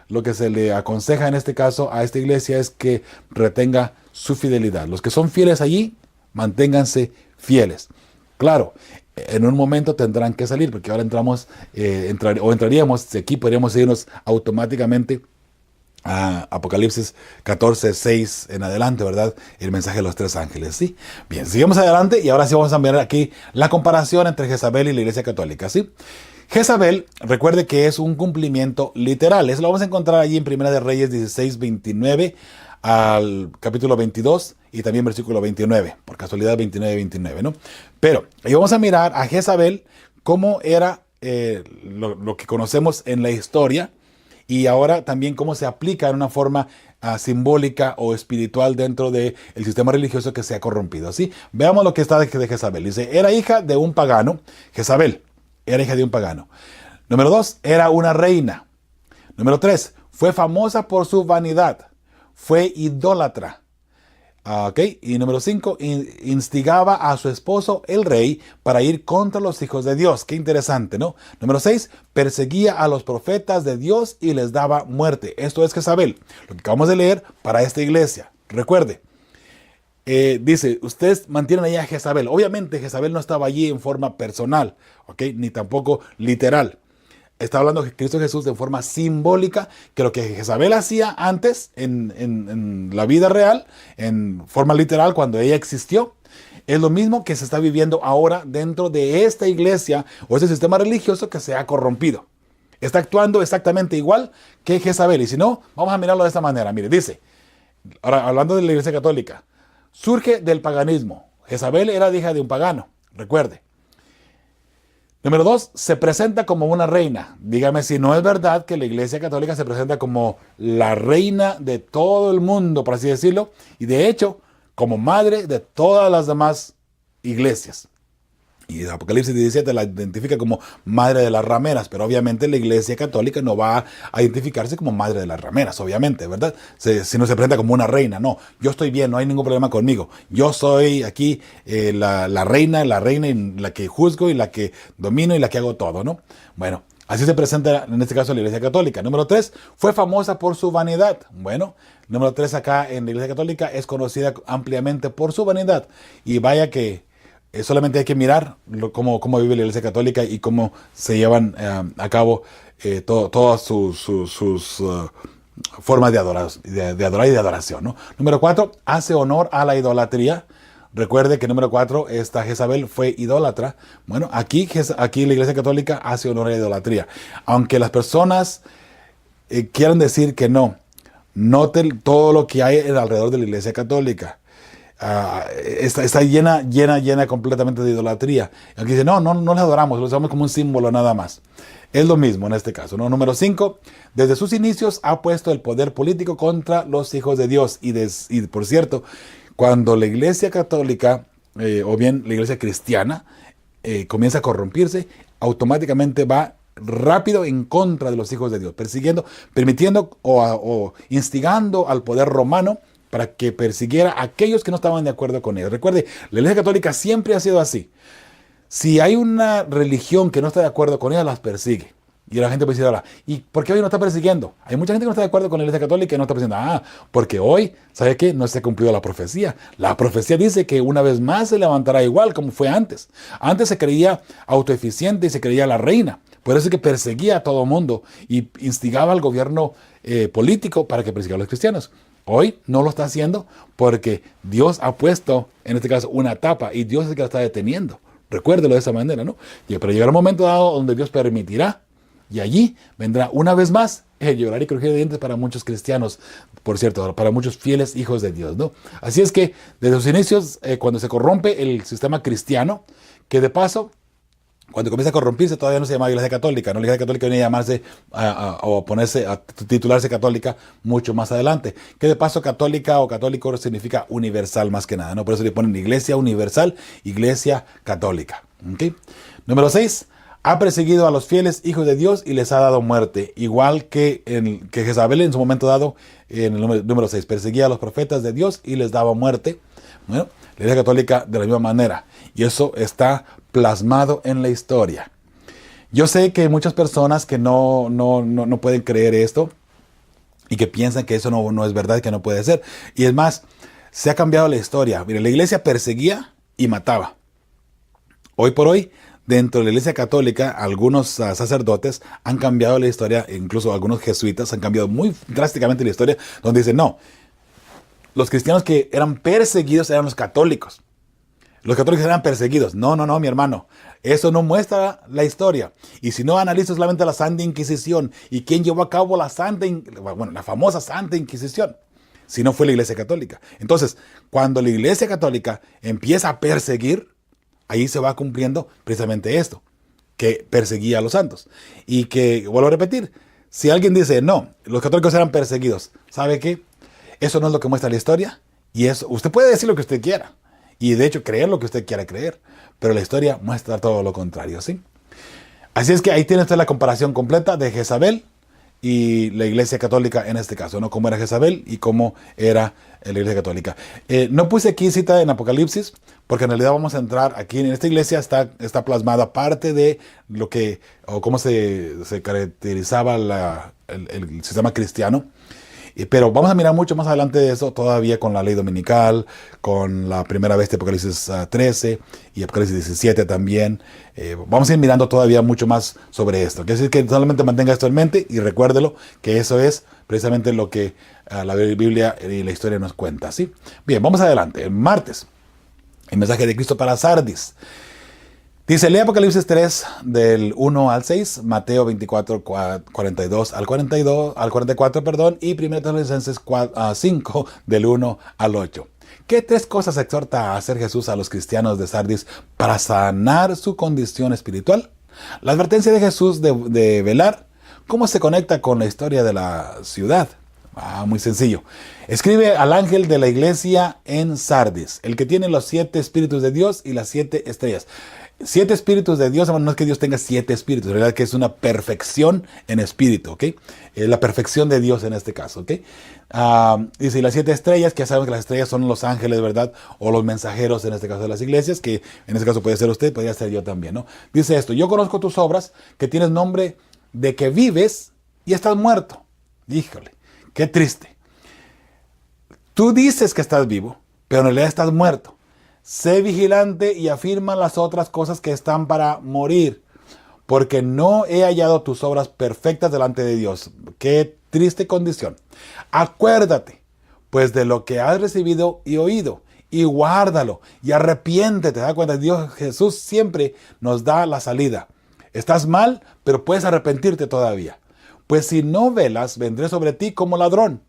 lo que se le aconseja en este caso a esta iglesia es que retenga su fidelidad. Los que son fieles allí, manténganse fieles. Claro, en un momento tendrán que salir, porque ahora entraríamos, aquí podríamos irnos automáticamente a Apocalipsis 14:6 en adelante, ¿verdad? El mensaje de los tres ángeles, ¿sí? Bien, sigamos adelante y ahora sí vamos a ver aquí la comparación entre Jezabel y la iglesia católica, ¿sí? Jezabel, recuerde que es un cumplimiento literal. Eso lo vamos a encontrar allí en Primera de Reyes 16:29 al capítulo 22 y también versículo 29, por casualidad 29, ¿no? Pero ahí vamos a mirar a Jezabel cómo era lo que conocemos en la historia, y ahora también cómo se aplica en una forma simbólica o espiritual dentro del sistema religioso que se ha corrompido, ¿sí? Veamos lo que está de Jezabel. Dice, era hija de un pagano. Jezabel era hija de un pagano. Número 2, era una reina. Número 3, fue famosa por su vanidad. Fue idólatra. Y número 5, instigaba a su esposo, el rey, para ir contra los hijos de Dios. Qué interesante, ¿no? Número 6, perseguía a los profetas de Dios y les daba muerte. Esto es Jezabel, lo que acabamos de leer para esta iglesia. Recuerde, dice, ustedes mantienen ahí a Jezabel. Obviamente Jezabel no estaba allí en forma personal, ni tampoco literal. Está hablando de Cristo Jesús de forma simbólica, que lo que Jezabel hacía antes en la vida real, en forma literal, cuando ella existió, es lo mismo que se está viviendo ahora dentro de esta iglesia o ese sistema religioso que se ha corrompido. Está actuando exactamente igual que Jezabel. Y si no, vamos a mirarlo de esta manera. Mire, dice, ahora hablando de la iglesia católica, surge del paganismo. Jezabel era hija de un pagano, recuerde. Número 2, se presenta como una reina. Dígame si no es verdad que la iglesia católica se presenta como la reina de todo el mundo, por así decirlo, y de hecho, como madre de todas las demás iglesias. Y el Apocalipsis 17 la identifica como madre de las rameras, pero obviamente la iglesia católica no va a identificarse como madre de las rameras, obviamente, ¿verdad? Si no se presenta como una reina, no, yo estoy bien, no hay ningún problema conmigo. Yo soy aquí la reina y la que juzgo y la que domino y la que hago todo, ¿no? Bueno, así se presenta en este caso la iglesia católica. Número 3, fue famosa por su vanidad. Bueno, número 3 acá en la iglesia católica es conocida ampliamente por su vanidad. Y vaya que solamente hay que mirar cómo vive la iglesia católica y cómo se llevan a cabo todas sus formas de adorar y de adoración, ¿no? Número 4, hace honor a la idolatría. Recuerde que número 4, esta Jezabel fue idólatra. Bueno, aquí la iglesia católica hace honor a la idolatría. Aunque las personas quieren decir que no. Noten todo lo que hay alrededor de la Iglesia Católica. Está llena completamente de idolatría. Aquí dice, no les adoramos, los usamos como un símbolo nada más. Es lo mismo en este caso, ¿no? Número 5, desde sus inicios ha puesto el poder político contra los hijos de Dios. Y por cierto, cuando la Iglesia Católica, o bien la Iglesia Cristiana, comienza a corrompirse, automáticamente va rápido en contra de los hijos de Dios, persiguiendo, permitiendo o instigando al poder romano para que persiguiera a aquellos que no estaban de acuerdo con ellos. Recuerde, la Iglesia Católica siempre ha sido así. Si hay una religión que no está de acuerdo con ella, las persigue. Y la gente puede decir ahora, ¿y por qué hoy no está persiguiendo? Hay mucha gente que no está de acuerdo con la Iglesia Católica y no está persiguiendo. Porque hoy, ¿sabe qué? No se ha cumplido la profecía. La profecía dice que una vez más se levantará igual como fue antes. Antes se creía autoeficiente y se creía la reina. Por eso es que perseguía a todo mundo y instigaba al gobierno político para que persiguiera a los cristianos. Hoy no lo está haciendo porque Dios ha puesto, en este caso, una tapa y Dios es el que la está deteniendo. Recuérdelo de esa manera, ¿no? Pero llegará un momento dado donde Dios permitirá y allí vendrá una vez más el llorar y crujir de dientes para muchos cristianos, por cierto, para muchos fieles hijos de Dios, ¿no? Así es que desde sus inicios, cuando se corrompe el sistema cristiano, que de paso, cuando comienza a corrompirse, todavía no se llama Iglesia Católica, ¿no? La Iglesia Católica viene a llamarse o ponerse a titularse católica mucho más adelante. Que de paso, católica o católico significa universal más que nada, ¿no? Por eso le ponen Iglesia Universal, Iglesia Católica. ¿Okay? Número 6. Ha perseguido a los fieles hijos de Dios y les ha dado muerte. Igual que Jezabel en su momento dado, en el número 6, perseguía a los profetas de Dios y les daba muerte. Bueno, la Iglesia Católica de la misma manera. Y eso está plasmado en la historia. Yo sé que hay muchas personas que no pueden creer esto y que piensan que eso no es verdad, que no puede ser. Y es más, se ha cambiado la historia. Mire, la iglesia perseguía y mataba. Hoy por hoy, dentro de la Iglesia Católica, algunos sacerdotes han cambiado la historia, incluso algunos jesuitas han cambiado muy drásticamente la historia, donde dicen, no, los cristianos que eran perseguidos eran los católicos. Los católicos eran perseguidos. No, mi hermano. Eso no muestra la historia. Y si no, analiza solamente la Santa Inquisición y quién llevó a cabo la famosa Santa Inquisición. Si no fue la Iglesia Católica. Entonces, cuando la Iglesia Católica empieza a perseguir, ahí se va cumpliendo precisamente esto, que perseguía a los santos. Y que, vuelvo a repetir, si alguien dice, no, los católicos eran perseguidos, ¿sabe qué? Eso no es lo que muestra la historia. Y eso, usted puede decir lo que usted quiera. Y de hecho creer lo que usted quiera creer. Pero la historia muestra todo lo contrario, ¿sí? Así es que ahí tiene usted la comparación completa de Jezabel y la Iglesia Católica en este caso, ¿no? Cómo era Jezabel y cómo era la Iglesia Católica. No puse aquí cita en Apocalipsis, porque en realidad vamos a entrar aquí en esta iglesia, está plasmada parte de lo que, o cómo se caracterizaba el sistema cristiano. Pero vamos a mirar mucho más adelante de eso, todavía con la ley dominical, con la primera vez de Apocalipsis 13 y Apocalipsis 17 también. Vamos a ir mirando todavía mucho más sobre esto. Quiere decir que solamente mantenga esto en mente y recuérdelo que eso es precisamente lo que la Biblia y la historia nos cuenta, ¿sí? Bien, vamos adelante. El martes, el mensaje de Cristo para Sardis. Dice, lee Apocalipsis 3 del 1 al 6, Mateo 24, 42 al 44, y 1 Tesalonicenses 5 del 1 al 8. ¿Qué tres cosas exhorta a hacer Jesús a los cristianos de Sardis para sanar su condición espiritual? La advertencia de Jesús de velar, ¿cómo se conecta con la historia de la ciudad? Muy sencillo. Escribe al ángel de la iglesia en Sardis, el que tiene los 7 espíritus de Dios y las 7 estrellas. 7 espíritus de Dios, no es que Dios tenga 7 espíritus, en realidad que es una perfección en espíritu, ¿ok? La perfección de Dios en este caso, ¿ok? Dice, y las 7 estrellas, que ya saben que las estrellas son los ángeles, ¿verdad? O los mensajeros, en este caso de las iglesias, que en este caso puede ser usted, podría ser yo también, ¿no? Dice esto, yo conozco tus obras, que tienes nombre de que vives y estás muerto. Híjole, qué triste. Tú dices que estás vivo, pero en realidad estás muerto. Sé vigilante y afirma las otras cosas que están para morir, porque no he hallado tus obras perfectas delante de Dios. Qué triste condición. Acuérdate, pues, de lo que has recibido y oído, y guárdalo, y arrepiéntete. ¿Te das cuenta? Dios, Jesús siempre nos da la salida. Estás mal, pero puedes arrepentirte todavía. Pues si no velas, vendré sobre ti como ladrón,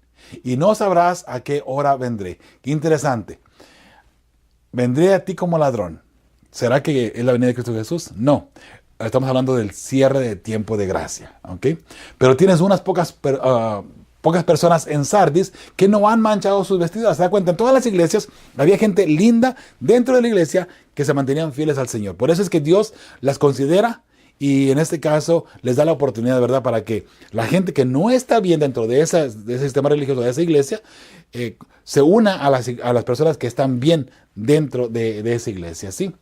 y no sabrás a qué hora vendré. Qué interesante. Vendré a ti como ladrón. ¿Será que es la venida de Cristo Jesús? No. Estamos hablando del cierre de tiempo de gracia, ¿ok? Pero tienes unas pocas personas en Sardis que no han manchado sus vestidos. ¿Se da cuenta? En todas las iglesias había gente linda dentro de la iglesia que se mantenían fieles al Señor. Por eso es que Dios las considera y en este caso les da la oportunidad, ¿verdad?, para que la gente que no está bien dentro de ese sistema religioso, de esa iglesia, se una a las personas que están bien dentro de esa iglesia, ¿sí?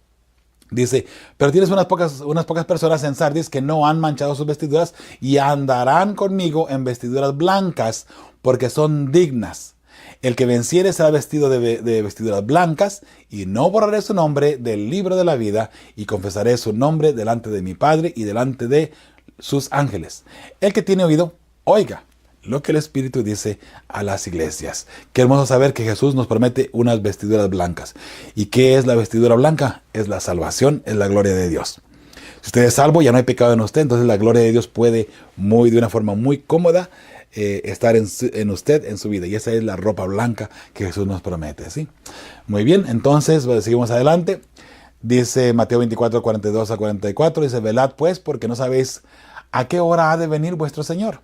Dice, pero tienes unas pocas personas en Sardis que no han manchado sus vestiduras y andarán conmigo en vestiduras blancas porque son dignas. El que venciere será vestido de vestiduras blancas y no borraré su nombre del libro de la vida y confesaré su nombre delante de mi Padre y delante de sus ángeles. El que tiene oído, oiga lo que el Espíritu dice a las iglesias. Qué hermoso saber que Jesús nos promete unas vestiduras blancas. ¿Y qué es la vestidura blanca? Es la salvación, es la gloria de Dios. Si usted es salvo, ya no hay pecado en usted, entonces la gloria de Dios puede de una forma muy cómoda estar en usted, en su vida. Y esa es la ropa blanca que Jesús nos promete, ¿sí? Muy bien, entonces seguimos adelante. Dice Mateo 24, 42 a 44, dice, velad pues, porque no sabéis a qué hora ha de venir vuestro Señor.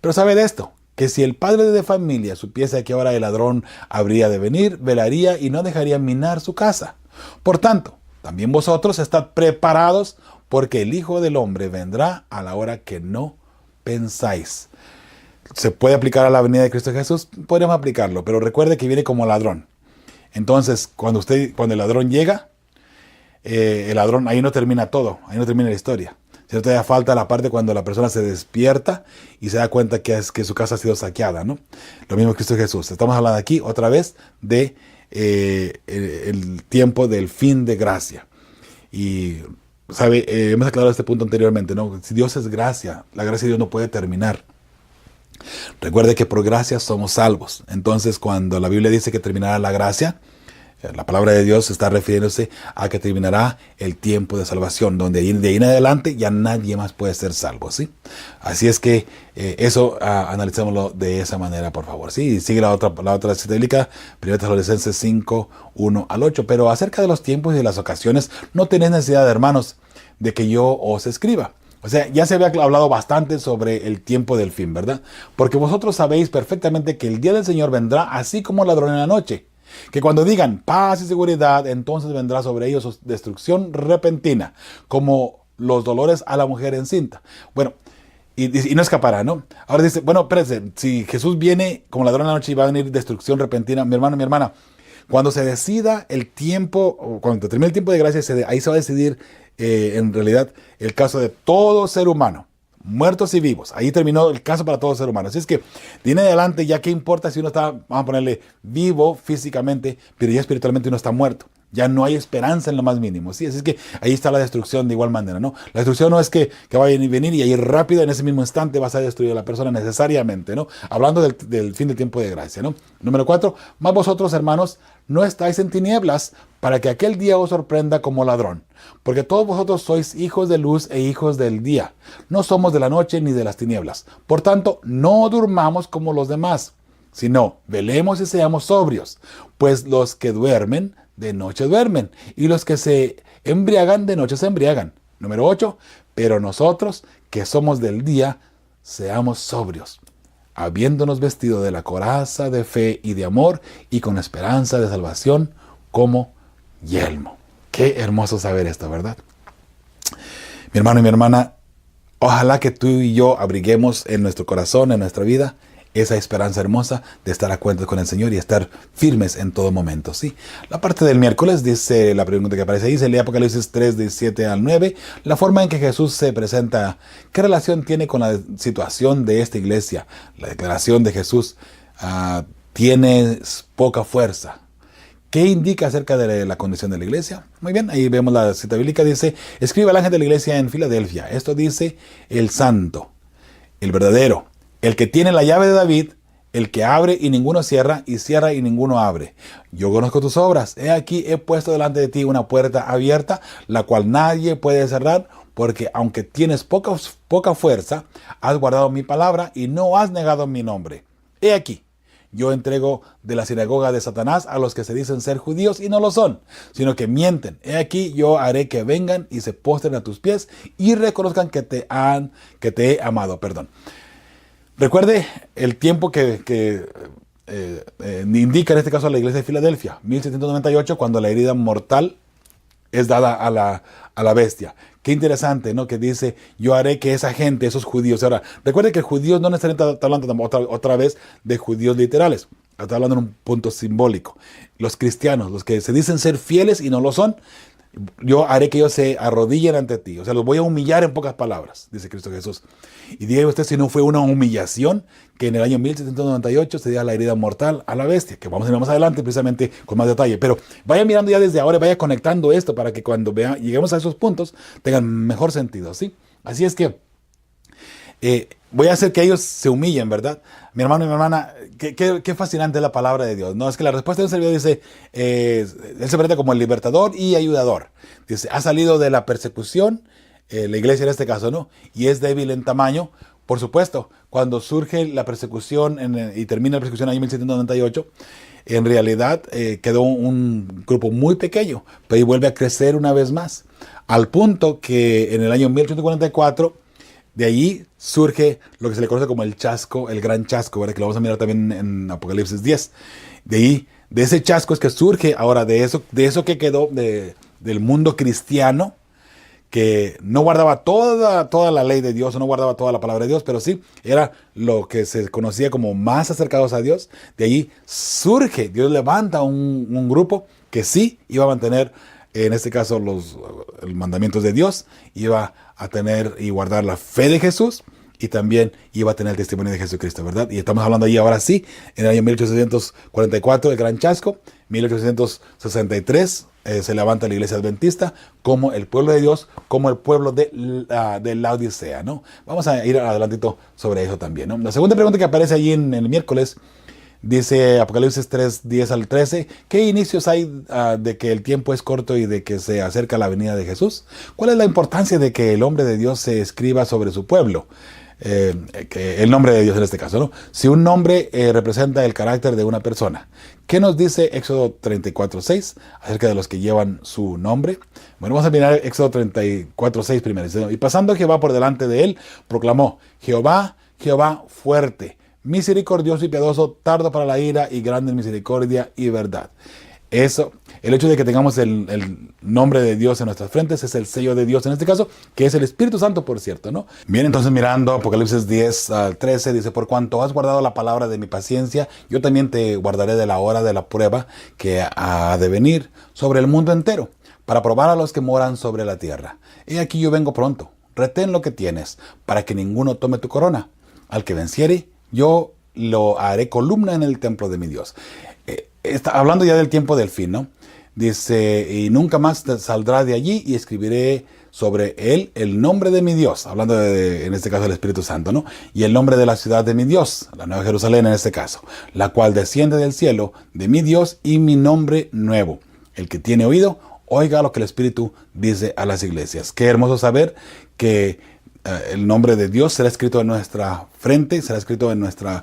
Pero sabed esto, que si el padre de familia supiese a qué hora el ladrón habría de venir, velaría y no dejaría minar su casa. Por tanto, también vosotros estad preparados, porque el Hijo del Hombre vendrá a la hora que no pensáis. ¿Se puede aplicar a la venida de Cristo Jesús? Podríamos aplicarlo, pero recuerde que viene como ladrón. Entonces, cuando el ladrón llega, el ladrón, ahí no termina todo, ahí no termina la historia. Todavía falta la parte cuando la persona se despierta y se da cuenta que su casa ha sido saqueada, ¿no? Lo mismo que Cristo Jesús. Estamos hablando aquí otra vez de el tiempo del fin de gracia. Y, hemos aclarado este punto anteriormente, ¿no? Si Dios es gracia, la gracia de Dios no puede terminar. Recuerde que por gracia somos salvos. Entonces, cuando la Biblia dice que terminará la gracia, la palabra de Dios está refiriéndose a que terminará el tiempo de salvación, donde de ahí en adelante ya nadie más puede ser salvo, ¿sí? Así es que eso analicémoslo de esa manera, por favor, ¿sí? Sigue la otra cita bíblica, 1 Tesalonicenses 5, 1 al 8. Pero acerca de los tiempos y de las ocasiones, no tenéis necesidad, hermanos, de que yo os escriba. O sea, ya se había hablado bastante sobre el tiempo del fin, ¿verdad? Porque vosotros sabéis perfectamente que el día del Señor vendrá así como ladrón en la noche. Que cuando digan paz y seguridad, entonces vendrá sobre ellos su destrucción repentina, como los dolores a la mujer encinta. Bueno, y no escapará, ¿no? Ahora dice, bueno, espérense, si Jesús viene como ladrón en la noche y va a venir destrucción repentina, mi hermano, mi hermana, cuando se decida el tiempo, o cuando termine el tiempo de gracia, ahí se va a decidir en realidad el caso de todo ser humano. Muertos y vivos. Ahí terminó el caso para todo ser humano. Así es que, de ahí en adelante, ya qué importa si uno está, vamos a ponerle, vivo físicamente, pero ya espiritualmente uno está muerto. Ya no hay esperanza en lo más mínimo, ¿sí? Así es que ahí está la destrucción de igual manera, ¿no? La destrucción no es que vaya a venir y ahí rápido, en ese mismo instante, vas a destruir a la persona necesariamente, ¿no? Hablando del fin del tiempo de gracia, ¿no? Número 4, más vosotros, hermanos, no estáis en tinieblas para que aquel día os sorprenda como ladrón. Porque todos vosotros sois hijos de luz e hijos del día. No somos de la noche ni de las tinieblas. Por tanto, no durmamos como los demás, sino velemos y seamos sobrios. Pues los que duermen, de noche duermen, y los que se embriagan, de noche se embriagan. Número 8, pero nosotros, que somos del día, seamos sobrios, habiéndonos vestido de la coraza de fe y de amor, y con esperanza de salvación como yelmo. Qué hermoso saber esto, ¿verdad? Mi hermano y mi hermana, ojalá que tú y yo abriguemos en nuestro corazón, en nuestra vida, esa esperanza hermosa de estar a cuentas con el Señor y estar firmes en todo momento, ¿sí? La parte del miércoles dice, la pregunta que aparece ahí, dice el Apocalipsis 3, 17 al 9, la forma en que Jesús se presenta, ¿qué relación tiene con la situación de esta iglesia? La declaración de Jesús tiene poca fuerza. ¿Qué indica acerca de la condición de la iglesia? Muy bien, ahí vemos la cita bíblica, dice, escribe al ángel de la iglesia en Filadelfia. Esto dice el santo, el verdadero, el que tiene la llave de David, el que abre y ninguno cierra, y cierra y ninguno abre. Yo conozco tus obras. He aquí, he puesto delante de ti una puerta abierta, la cual nadie puede cerrar, porque aunque tienes poca fuerza, has guardado mi palabra y no has negado mi nombre. He aquí, yo entrego de la sinagoga de Satanás a los que se dicen ser judíos y no lo son, sino que mienten. He aquí, yo haré que vengan y se postren a tus pies y reconozcan que te he amado. Perdón. Recuerde el tiempo que indica en este caso a la iglesia de Filadelfia, 1798, cuando la herida mortal es dada a la bestia. Qué interesante, ¿no? Que dice, yo haré que esa gente, esos judíos. Ahora, recuerde que judíos no necesariamente está hablando otra vez de judíos literales. Está hablando en un punto simbólico. Los cristianos, los que se dicen ser fieles y no lo son, yo haré que ellos se arrodillen ante ti. O sea, los voy a humillar en pocas palabras, dice Cristo Jesús. Y diga usted si no fue una humillación que en el año 1798 se dio la herida mortal a la bestia, que vamos a ir más adelante precisamente con más detalle. Pero vaya mirando ya desde ahora, vaya conectando esto para que cuando lleguemos a esos puntos tengan mejor sentido, ¿sí? Así es que voy a hacer que ellos se humillen, ¿verdad? Mi hermano y mi hermana, qué fascinante es la palabra de Dios. No, es que la respuesta de un servidor dice, él se presenta como el libertador y ayudador. Dice, ha salido de la persecución, la iglesia en este caso, ¿no? Y es débil en tamaño. Por supuesto, cuando surge la persecución y termina la persecución en el año 1798, en realidad quedó un grupo muy pequeño, pero ahí vuelve a crecer una vez más. Al punto que en el año 1844, de allí surge lo que se le conoce como el chasco, el gran chasco, ¿verdad? Que lo vamos a mirar también en Apocalipsis 10. De ese chasco es que surge ahora de eso que quedó del mundo cristiano, que no guardaba toda la ley de Dios, o no guardaba toda la palabra de Dios, pero sí era lo que se conocía como más acercados a Dios. De allí surge, Dios levanta un grupo que sí iba a mantener, en este caso, los mandamientos de Dios, iba a tener y guardar la fe de Jesús, y también iba a tener el testimonio de Jesucristo, ¿verdad? Y estamos hablando ahí ahora sí, en el año 1844, el gran chasco. 1863 se levanta la iglesia adventista como el pueblo de Dios, como el pueblo de la Odisea, ¿no? Vamos a ir adelantito sobre eso también, ¿no? La segunda pregunta que aparece allí en el miércoles, dice Apocalipsis 3, 10 al 13, ¿qué inicios hay de que el tiempo es corto y de que se acerca la venida de Jesús? ¿Cuál es la importancia de que el hombre de Dios se escriba sobre su pueblo? El nombre de Dios en este caso, ¿no? Si un nombre representa el carácter de una persona, ¿qué nos dice Éxodo 34, 6 acerca de los que llevan su nombre? Bueno, vamos a mirar Éxodo 34, 6 primero. Y pasando Jehová por delante de él, proclamó, Jehová, Jehová fuerte, misericordioso y piadoso, tardo para la ira y grande en misericordia y verdad. Eso, el hecho de que tengamos el nombre de Dios en nuestras frentes es el sello de Dios en este caso, que es el Espíritu Santo, por cierto, ¿no? Bien, entonces mirando Apocalipsis 10 al 13, dice, por cuanto has guardado la palabra de mi paciencia, yo también te guardaré de la hora de la prueba que ha de venir sobre el mundo entero, para probar a los que moran sobre la tierra. He aquí yo vengo pronto, retén lo que tienes, para que ninguno tome tu corona. Al que venciere, yo lo haré columna en el templo de mi Dios. Está hablando ya del tiempo del fin, ¿no? Dice, y nunca más saldrá de allí y escribiré sobre él el nombre de mi Dios, hablando en este caso del Espíritu Santo, ¿no? Y el nombre de la ciudad de mi Dios, la Nueva Jerusalén en este caso, la cual desciende del cielo de mi Dios y mi nombre nuevo. El que tiene oído, oiga lo que el Espíritu dice a las iglesias. Qué hermoso saber que el nombre de Dios será escrito en nuestra frente, será escrito en nuestra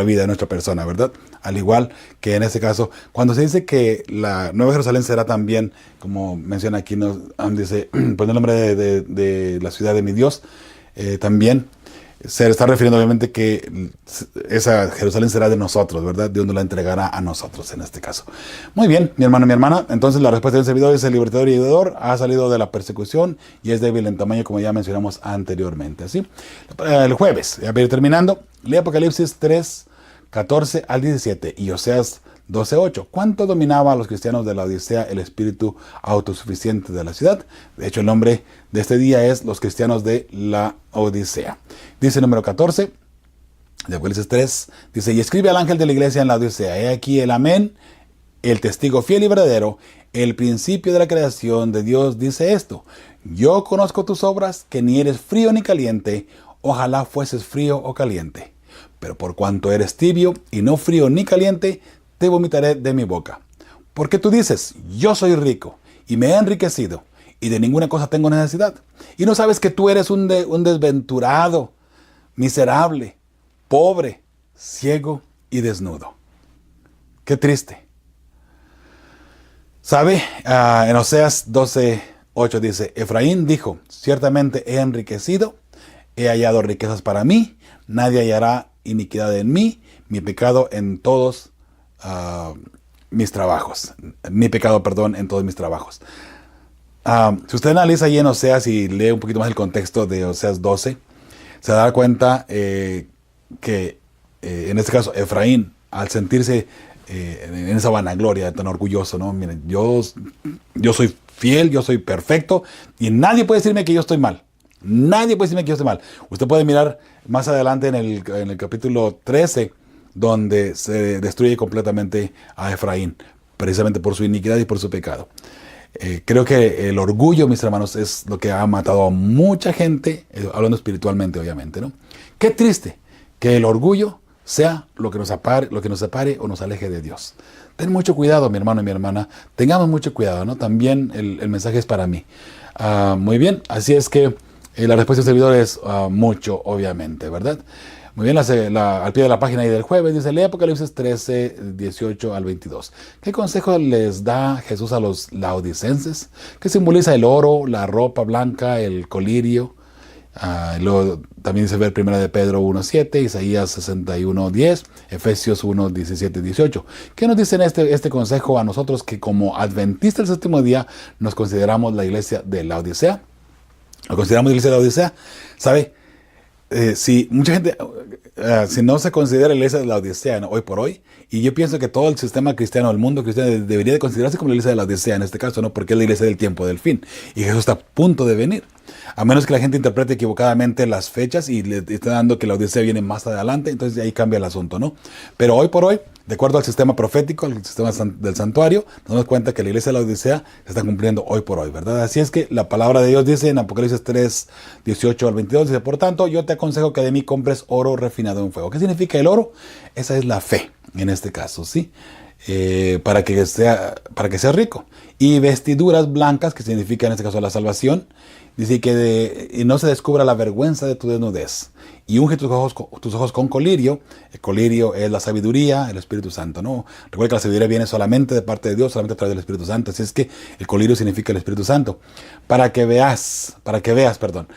vida, en nuestra persona, ¿verdad? Al igual que en este caso, cuando se dice que la Nueva Jerusalén será también, como menciona aquí, nos dice, pues el nombre de la ciudad de mi Dios, también se está refiriendo obviamente que esa Jerusalén será de nosotros, ¿verdad? Dios nos la entregará a nosotros en este caso. Muy bien, mi hermano, mi hermana. Entonces la respuesta del servidor es el libertador y ayudador, ha salido de la persecución y es débil en tamaño, como ya mencionamos anteriormente, ¿sí? El jueves, ya para ir terminando, lee Apocalipsis 3, 14 al 17 y Oseas 12:8. ¿Cuánto dominaba a los cristianos de la Odisea el espíritu autosuficiente de la ciudad? De hecho, el nombre de este día es los cristianos de la Odisea. Dice el número 14 de Apocalipsis 3. Dice, y escribe al ángel de la iglesia en la Odisea. He aquí el amén, el testigo fiel y verdadero, el principio de la creación de Dios dice esto. Yo conozco tus obras, que ni eres frío ni caliente. Ojalá fueses frío o caliente. Pero por cuanto eres tibio y no frío ni caliente, te vomitaré de mi boca. Porque tú dices, yo soy rico y me he enriquecido y de ninguna cosa tengo necesidad. Y no sabes que tú eres un desventurado, miserable, pobre, ciego y desnudo. Qué triste. ¿Sabe? En Oseas 12:8 dice, Efraín dijo, ciertamente he enriquecido, he hallado riquezas para mí, nadie hallará iniquidad en mí, mi pecado en todos mis trabajos. Mi pecado, perdón, en todos mis trabajos. Si usted analiza ahí en Oseas y lee un poquito más el contexto de Oseas 12, se da cuenta que en este caso Efraín, al sentirse en esa vanagloria, tan orgulloso, ¿no? Miren, yo soy fiel, yo soy perfecto y nadie puede decirme que yo estoy mal. Nadie puede decirme que yo estoy mal. Usted puede mirar más adelante en el capítulo 13, donde se destruye completamente a Efraín, precisamente por su iniquidad y por su pecado. Creo que el orgullo, mis hermanos, es lo que ha matado a mucha gente, hablando espiritualmente, obviamente, ¿no? Qué triste que el orgullo sea lo que nos separe o nos aleje de Dios. Ten mucho cuidado, mi hermano y mi hermana. Tengamos mucho cuidado, ¿no? También el mensaje es para mí. Muy bien, así es que la respuesta del servidor es mucho, obviamente, ¿verdad? Muy bien, al pie de la página ahí del jueves dice, lee Apocalipsis 13, 18 al 22. ¿Qué consejo les da Jesús a los laodicenses? ¿Qué simboliza el oro, la ropa blanca, el colirio? Luego también dice ver 1 de Pedro 1:7, Isaías 61:10, Efesios 1:17 y 18. ¿Qué nos dice este consejo a nosotros que como adventistas del séptimo día nos consideramos la iglesia de la Odisea? ¿Lo consideramos la iglesia de la Odisea? ¿Sabe? Si mucha gente, si no se considera la iglesia de la Odisea, ¿no? Hoy por hoy, y yo pienso que todo el sistema cristiano, el mundo cristiano debería de considerarse como la iglesia de la Odisea en este caso, ¿no? Porque es la iglesia del tiempo del fin y Jesús está a punto de venir. A menos que la gente interprete equivocadamente las fechas y le esté dando que la Odisea viene más adelante, entonces ahí cambia el asunto, ¿no? Pero hoy por hoy, de acuerdo al sistema profético, al sistema del santuario, nos damos cuenta que la iglesia de la Odisea se está cumpliendo hoy por hoy, ¿verdad? Así es que la palabra de Dios dice en Apocalipsis 3, 18 al 22, dice, por tanto, yo te aconsejo que de mí compres oro refinado en fuego. ¿Qué significa el oro? Esa es la fe, en este caso, ¿sí? Para que sea rico. Y vestiduras blancas, que significa en este caso la salvación. Dice que y no se descubra la vergüenza de tu desnudez. Y unge tus ojos con colirio. El colirio es la sabiduría, el Espíritu Santo, ¿no? Recuerda que la sabiduría viene solamente de parte de Dios, solamente a través del Espíritu Santo. Así es que el colirio significa el Espíritu Santo. Para que veas, perdón.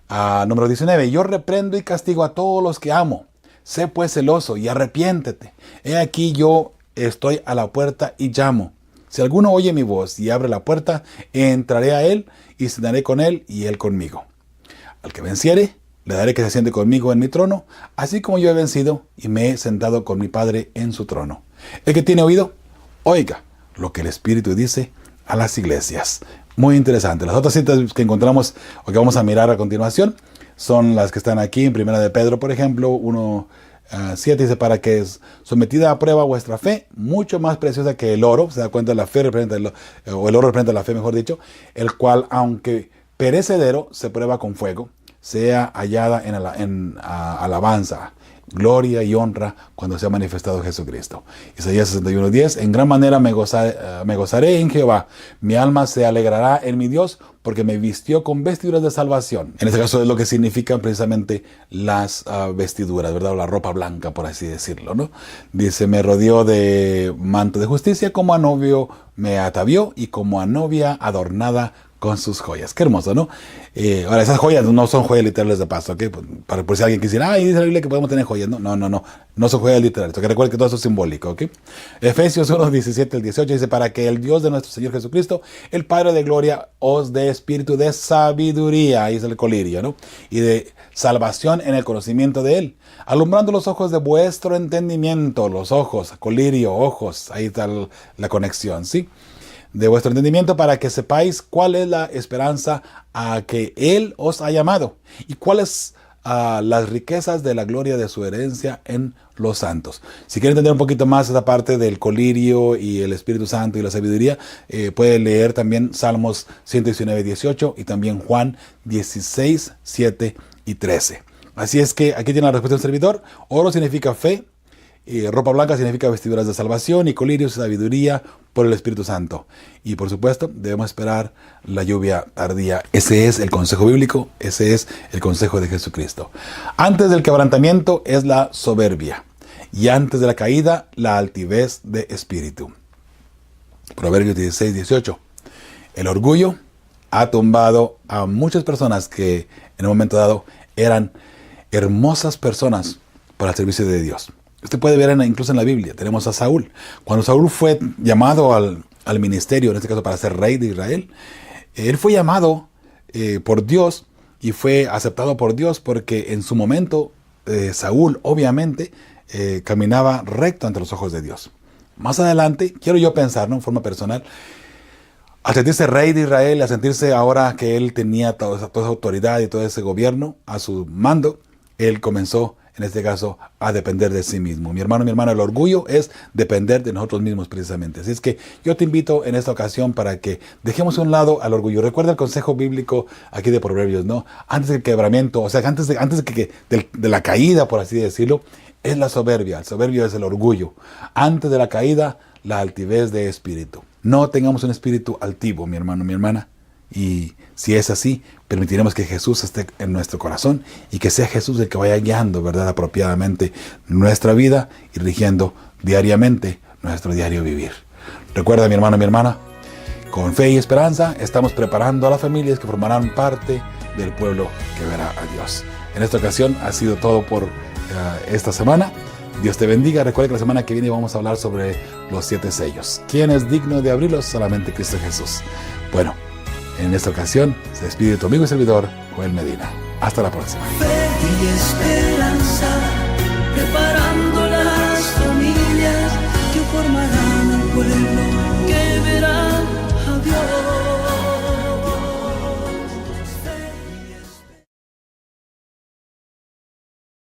Número 19. Yo reprendo y castigo a todos los que amo. Sé pues celoso y arrepiéntete. He aquí yo estoy a la puerta y llamo. Si alguno oye mi voz y abre la puerta, entraré a él y cenaré con él y él conmigo. Al que venciere, le daré que se siente conmigo en mi trono, así como yo he vencido y me he sentado con mi Padre en su trono. El que tiene oído, oiga lo que el Espíritu dice a las iglesias. Muy interesante. Las otras citas que encontramos o que vamos a mirar a continuación son las que están aquí en 1 de Pedro, por ejemplo, 1:7 dice, para que es sometida a prueba vuestra fe, mucho más preciosa que el oro. Se da cuenta, la fe representa o el oro representa la fe, mejor dicho, el cual, aunque perecedero, se prueba con fuego, sea hallada en alabanza, gloria y honra cuando sea manifestado Jesucristo. Isaías 61:10, en gran manera me gozaré en Jehová, mi alma se alegrará en mi Dios, porque me vistió con vestiduras de salvación. En este caso es lo que significan precisamente las vestiduras, ¿verdad? O la ropa blanca, por así decirlo, ¿no? Dice, me rodeó de manto de justicia, como a novio me atavió y como a novia adornada con sus joyas. Qué hermoso, ¿no? Ahora, esas joyas no son joyas literales de paso, ¿ok? Por si alguien quisiera, dice la Biblia que podemos tener joyas. No son joyas literales. Que recuerden que todo eso es simbólico, ¿ok? Efesios 1:17 al 18 dice, para que el Dios de nuestro Señor Jesucristo, el Padre de gloria, os dé espíritu de sabiduría, ahí es el colirio, ¿no? Y de salvación en el conocimiento de Él, alumbrando los ojos de vuestro entendimiento, los ojos, colirio, ojos, ahí está la conexión, ¿sí? De vuestro entendimiento, para que sepáis cuál es la esperanza a que Él os ha llamado y cuáles las riquezas de la gloria de su herencia en los santos. Si quieren entender un poquito más esa parte del colirio y el Espíritu Santo y la sabiduría, puede leer también Salmos 119:18 y también Juan 16:7 y 13. Así es que aquí tiene la respuesta del servidor. Oro significa fe. Ropa blanca significa vestiduras de salvación y colirio sabiduría por el Espíritu Santo. Y por supuesto, debemos esperar la lluvia tardía. Ese es el consejo bíblico, ese es el consejo de Jesucristo. Antes del quebrantamiento es la soberbia, y antes de la caída, la altivez de espíritu. Proverbios 16-18. El orgullo ha tumbado a muchas personas que en un momento dado eran hermosas personas para el servicio de Dios. Usted puede ver incluso en la Biblia, tenemos a Saúl. Cuando Saúl fue llamado al ministerio, en este caso para ser rey de Israel, él fue llamado por Dios y fue aceptado por Dios porque en su momento Saúl obviamente caminaba recto ante los ojos de Dios. Más adelante, quiero yo pensar, ¿no?, en forma personal, al sentirse rey de Israel, a sentirse ahora que él tenía toda esa autoridad y todo ese gobierno a su mando, él comenzó, en este caso, a depender de sí mismo. Mi hermano, el orgullo es depender de nosotros mismos precisamente. Así es que yo te invito en esta ocasión para que dejemos a un lado al orgullo. Recuerda el consejo bíblico aquí de Proverbios, ¿no? Antes del quebramiento, o sea, antes de la caída, por así decirlo, es la soberbia. El soberbio es el orgullo. Antes de la caída, la altivez de espíritu. No tengamos un espíritu altivo, mi hermano, mi hermana. Y si es así, permitiremos que Jesús esté en nuestro corazón y que sea Jesús el que vaya guiando, ¿verdad?, apropiadamente nuestra vida y rigiendo diariamente nuestro diario vivir. Recuerda, mi hermano, mi hermana, con fe y esperanza estamos preparando a las familias que formarán parte del pueblo que verá a Dios. En esta ocasión ha sido todo por esta semana. Dios te bendiga. Recuerda que la semana que viene vamos a hablar sobre los 7 sellos. ¿Quién es digno de abrirlos? Solamente Cristo Jesús. Bueno, en esta ocasión se despide tu amigo y servidor, Joel Medina. Hasta la próxima.